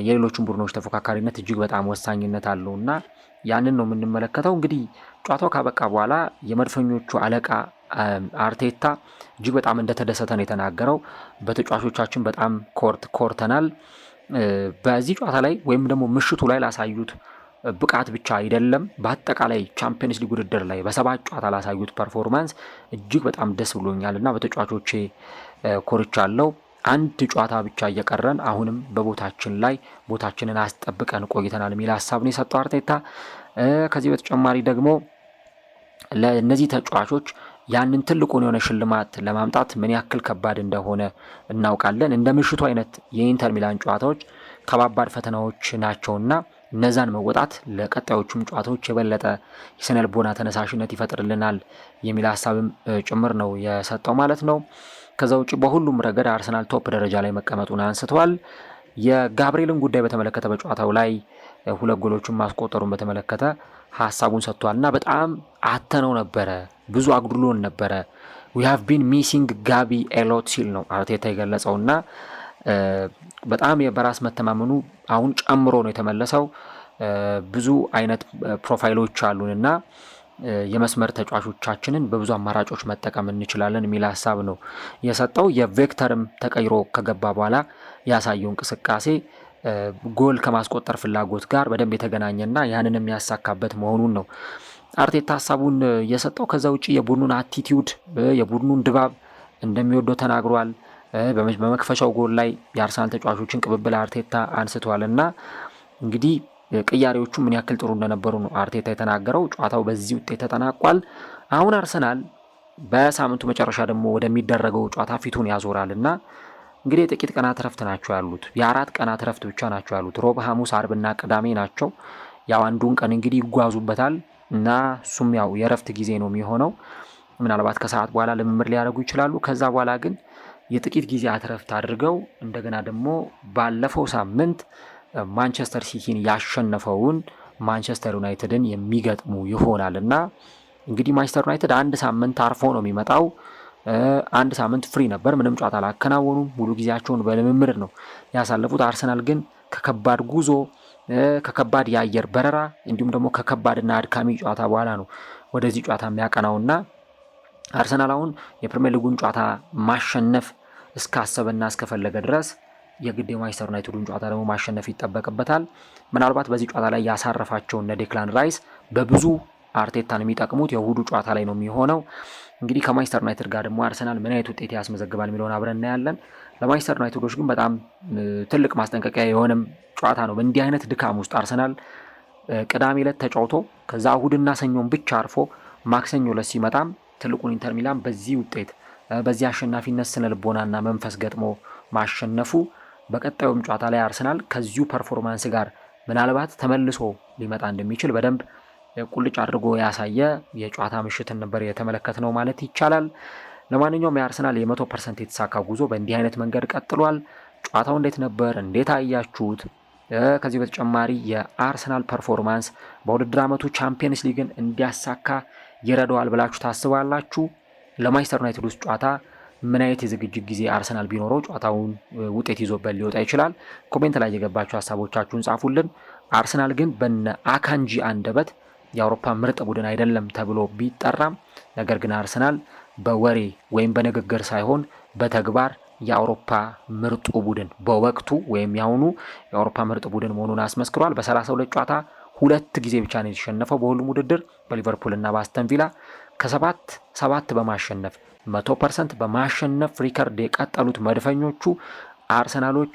የሌሎቹን ቡድኖች ተፎካካሪነት እጅግ በጣም ወሳኝነት አለው እና ያንን ነው የምንመለከተው። እንግዲህ ጨዋታው ካበቃ በኋላ የመድፈኞቹ አለቃ አርቴታ እጅግ በጣም እንደተደሰተ ነው የተናገረው። በተጫዋቾቻችን በጣም ኮርተናል። በዚህ ጨዋታ ላይ ወይም ደግሞ ምሽቱ ላይ ላሳዩት ብቃት ብቻ አይደለም፣ በአጠቃላይ ቻምፒየንስ ሊግ ውድድር ላይ በ7 ጨዋታ ላሳዩት ፐርፎርማንስ እጅግ በጣም ደስ ብሎኛል እና በተጫዋቾቼ ኮርቻለሁ። አንድ ጨዋታ ብቻ እየቀረን አሁንም በቦታችን ላይ ቦታችንን አስጠብቀን ቆይተናል የሚል ሀሳብ ነው የሰጠው አርቴታ። ከዚህ በተጨማሪ ደግሞ ለእነዚህ ተጫዋቾች ያንን ትልቁን የሆነ ሽልማት ለማምጣት ምን ያክል ከባድ እንደሆነ እናውቃለን። እንደ ምሽቱ አይነት የኢንተር ሚላን ጨዋታዎች ከባባድ ፈተናዎች ናቸውና እነዛን መወጣት ለቀጣዮቹም ጨዋታዎች የበለጠ የስነልቦና ተነሳሽነት ይፈጥርልናል የሚል ሀሳብም ጭምር ነው የሰጠው ማለት ነው። ከዛ ውጭ በሁሉም ረገድ አርሰናል ቶፕ ደረጃ ላይ መቀመጡን አንስተዋል። የጋብሪኤልን ጉዳይ በተመለከተ በጨዋታው ላይ 2 ጎሎችን ማስቆጠሩን በተመለከተ ሀሳቡን ሰጥቷልና በጣም አተነው ነበረ፣ ብዙ አጉድሎን ነበረ፣ we have been missing ጋቢ ኤሎት ሲል ነው አርቴታ የገለጸውና በጣም በራስ መተማመኑ አሁን ጨምሮ ነው የተመለሰው። ብዙ አይነት ፕሮፋይሎች አሉንና የመስመር ተጫዋቾቻችንን በብዙ አማራጮች መጠቀም እንችላለን የሚል ሀሳብ ነው የሰጠው። የቬክተርም ተቀይሮ ከገባ በኋላ ያሳየው እንቅስቃሴ ጎል ከማስቆጠር ፍላጎት ጋር በደንብ የተገናኘና ያንን የሚያሳካበት መሆኑን ነው አርቴታ ሀሳቡን የሰጠው። ከዛ ውጪ የቡድኑን አቲቲዩድ የቡድኑን ድባብ እንደሚወደው ተናግሯል። በመክፈቻው ጎል ላይ የአርሰናል ተጫዋቾችን ቅብብል አርቴታ አንስቷልና እንግዲህ ቅያሬዎቹ ምን ያክል ጥሩ እንደነበሩ ነው አርቴታ የተናገረው። ጨዋታው በዚህ ውጤት ተጠናቋል። አሁን አርሰናል በሳምንቱ መጨረሻ ደግሞ ወደሚደረገው ጨዋታ ፊቱን ያዞራልና እንግዲህ የጥቂት ቀናት ረፍት ናቸው ያሉት። የ4 ቀናት ረፍት ብቻ ናቸው ያሉት። ሮብ፣ ሐሙስ፣ አርብና ቅዳሜ ናቸው። ያው አንዱን ቀን እንግዲህ ይጓዙበታል እና እሱም ያው የረፍት ጊዜ ነው የሚሆነው። ምናልባት ከሰዓት በኋላ ልምምድ ሊያደርጉ ይችላሉ። ከዛ በኋላ ግን የጥቂት ጊዜያት ረፍት አድርገው እንደገና ደግሞ ባለፈው ሳምንት ማንቸስተር ሲቲን ያሸነፈውን ማንቸስተር ዩናይትድን የሚገጥሙ ይሆናል እና እንግዲህ ማንቸስተር ዩናይትድ አንድ ሳምንት አርፎ ነው የሚመጣው። አንድ ሳምንት ፍሪ ነበር፣ ምንም ጨዋታ አላከናወኑም። ሙሉ ጊዜያቸውን በልምምድ ነው ያሳለፉት። አርሰናል ግን ከከባድ ጉዞ፣ ከከባድ የአየር በረራ እንዲሁም ደግሞ ከከባድና አድካሚ ጨዋታ በኋላ ነው ወደዚህ ጨዋታ የሚያቀናውና አርሰናል አሁን የፕሪሚየር ሊጉን ጨዋታ ማሸነፍ እስካሰበና እስከፈለገ ድረስ የግድ የማንቸስተር ዩናይትዱን ጨዋታ ደግሞ ማሸነፍ ይጠበቅበታል። ምናልባት በዚህ ጨዋታ ላይ ያሳረፋቸው እነ ዴክላን ራይስ በብዙ አርቴታን የሚጠቅሙት የእሁዱ ጨዋታ ላይ ነው የሚሆነው። እንግዲህ ከማንቸስተር ዩናይትድ ጋር ደግሞ አርሰናል ምን አይነት ውጤት ያስመዘግባል የሚለውን አብረን እናያለን። ለማንቸስተር ዩናይትዶች ግን በጣም ትልቅ ማስጠንቀቂያ የሆነም ጨዋታ ነው። በእንዲህ አይነት ድካም ውስጥ አርሰናል ቅዳሜ ዕለት ተጫውቶ ከዛ እሁድና ሰኞን ብቻ አርፎ ማክሰኞ ዕለት ሲመጣም ትልቁን ኢንተር ሚላን በዚህ ውጤት በዚህ አሸናፊነት ስነ ልቦናና መንፈስ ገጥሞ ማሸነፉ በቀጣዩም ጨዋታ ላይ አርሰናል ከዚሁ ፐርፎርማንስ ጋር ምናልባት ተመልሶ ሊመጣ እንደሚችል በደንብ ቁልጭ አድርጎ ያሳየ የጨዋታ ምሽትን ነበር የተመለከትነው ማለት ይቻላል። ለማንኛውም የአርሰናል የ100% የተሳካ ጉዞ በእንዲህ አይነት መንገድ ቀጥሏል። ጨዋታው እንዴት ነበር? እንዴት አያችሁት? ከዚህ በተጨማሪ የአርሰናል ፐርፎርማንስ በውድድር ዓመቱ ቻምፒየንስ ሊግን እንዲያሳካ ይረዳዋል ብላችሁ ታስባላችሁ? ለማንቸስተር ዩናይትድ ውስጥ ጨዋታ ምን አይነት የዝግጅት ጊዜ አርሰናል ቢኖረው ጨዋታውን ውጤት ይዞበት ሊወጣ ይችላል? ኮሜንት ላይ የገባችሁ ሀሳቦቻችሁን ጻፉልን። አርሰናል ግን በነ አካንጂ አንደበት የአውሮፓ ምርጥ ቡድን አይደለም ተብሎ ቢጠራም ነገር ግን አርሰናል በወሬ ወይም በንግግር ሳይሆን በተግባር የአውሮፓ ምርጡ ቡድን በወቅቱ ወይም ያሁኑ የአውሮፓ ምርጥ ቡድን መሆኑን አስመስክሯል። በ32 ጨዋታ 2 ጊዜ ብቻ ነው የተሸነፈው በሁሉም ውድድር በሊቨርፑል እና በአስተን ቪላ ከ7 በማሸነፍ 100% በማሸነፍ ሪከርድ የቀጠሉት መድፈኞቹ አርሰናሎች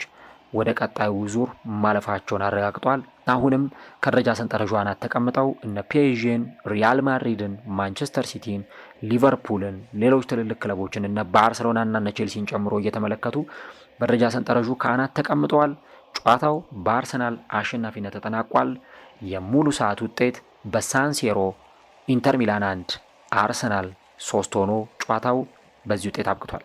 ወደ ቀጣዩ ዙር ማለፋቸውን አረጋግጧል። አሁንም ከደረጃ ሰንጠረዡ አናት ተቀምጠው እነ ፒኤስጂን፣ ሪያል ማድሪድን፣ ማንቸስተር ሲቲን፣ ሊቨርፑልን፣ ሌሎች ትልልቅ ክለቦችን እነ ባርሰሎናና እነ ቼልሲን ጨምሮ እየተመለከቱ በደረጃ ሰንጠረዡ ከአናት ተቀምጠዋል። ጨዋታው በአርሰናል አሸናፊነት ተጠናቋል። የሙሉ ሰዓት ውጤት በሳንሲሮ ኢንተር ሚላን 1 አርሰናል 3 ሆኖ ጨዋታው በዚህ ውጤት አብቅቷል።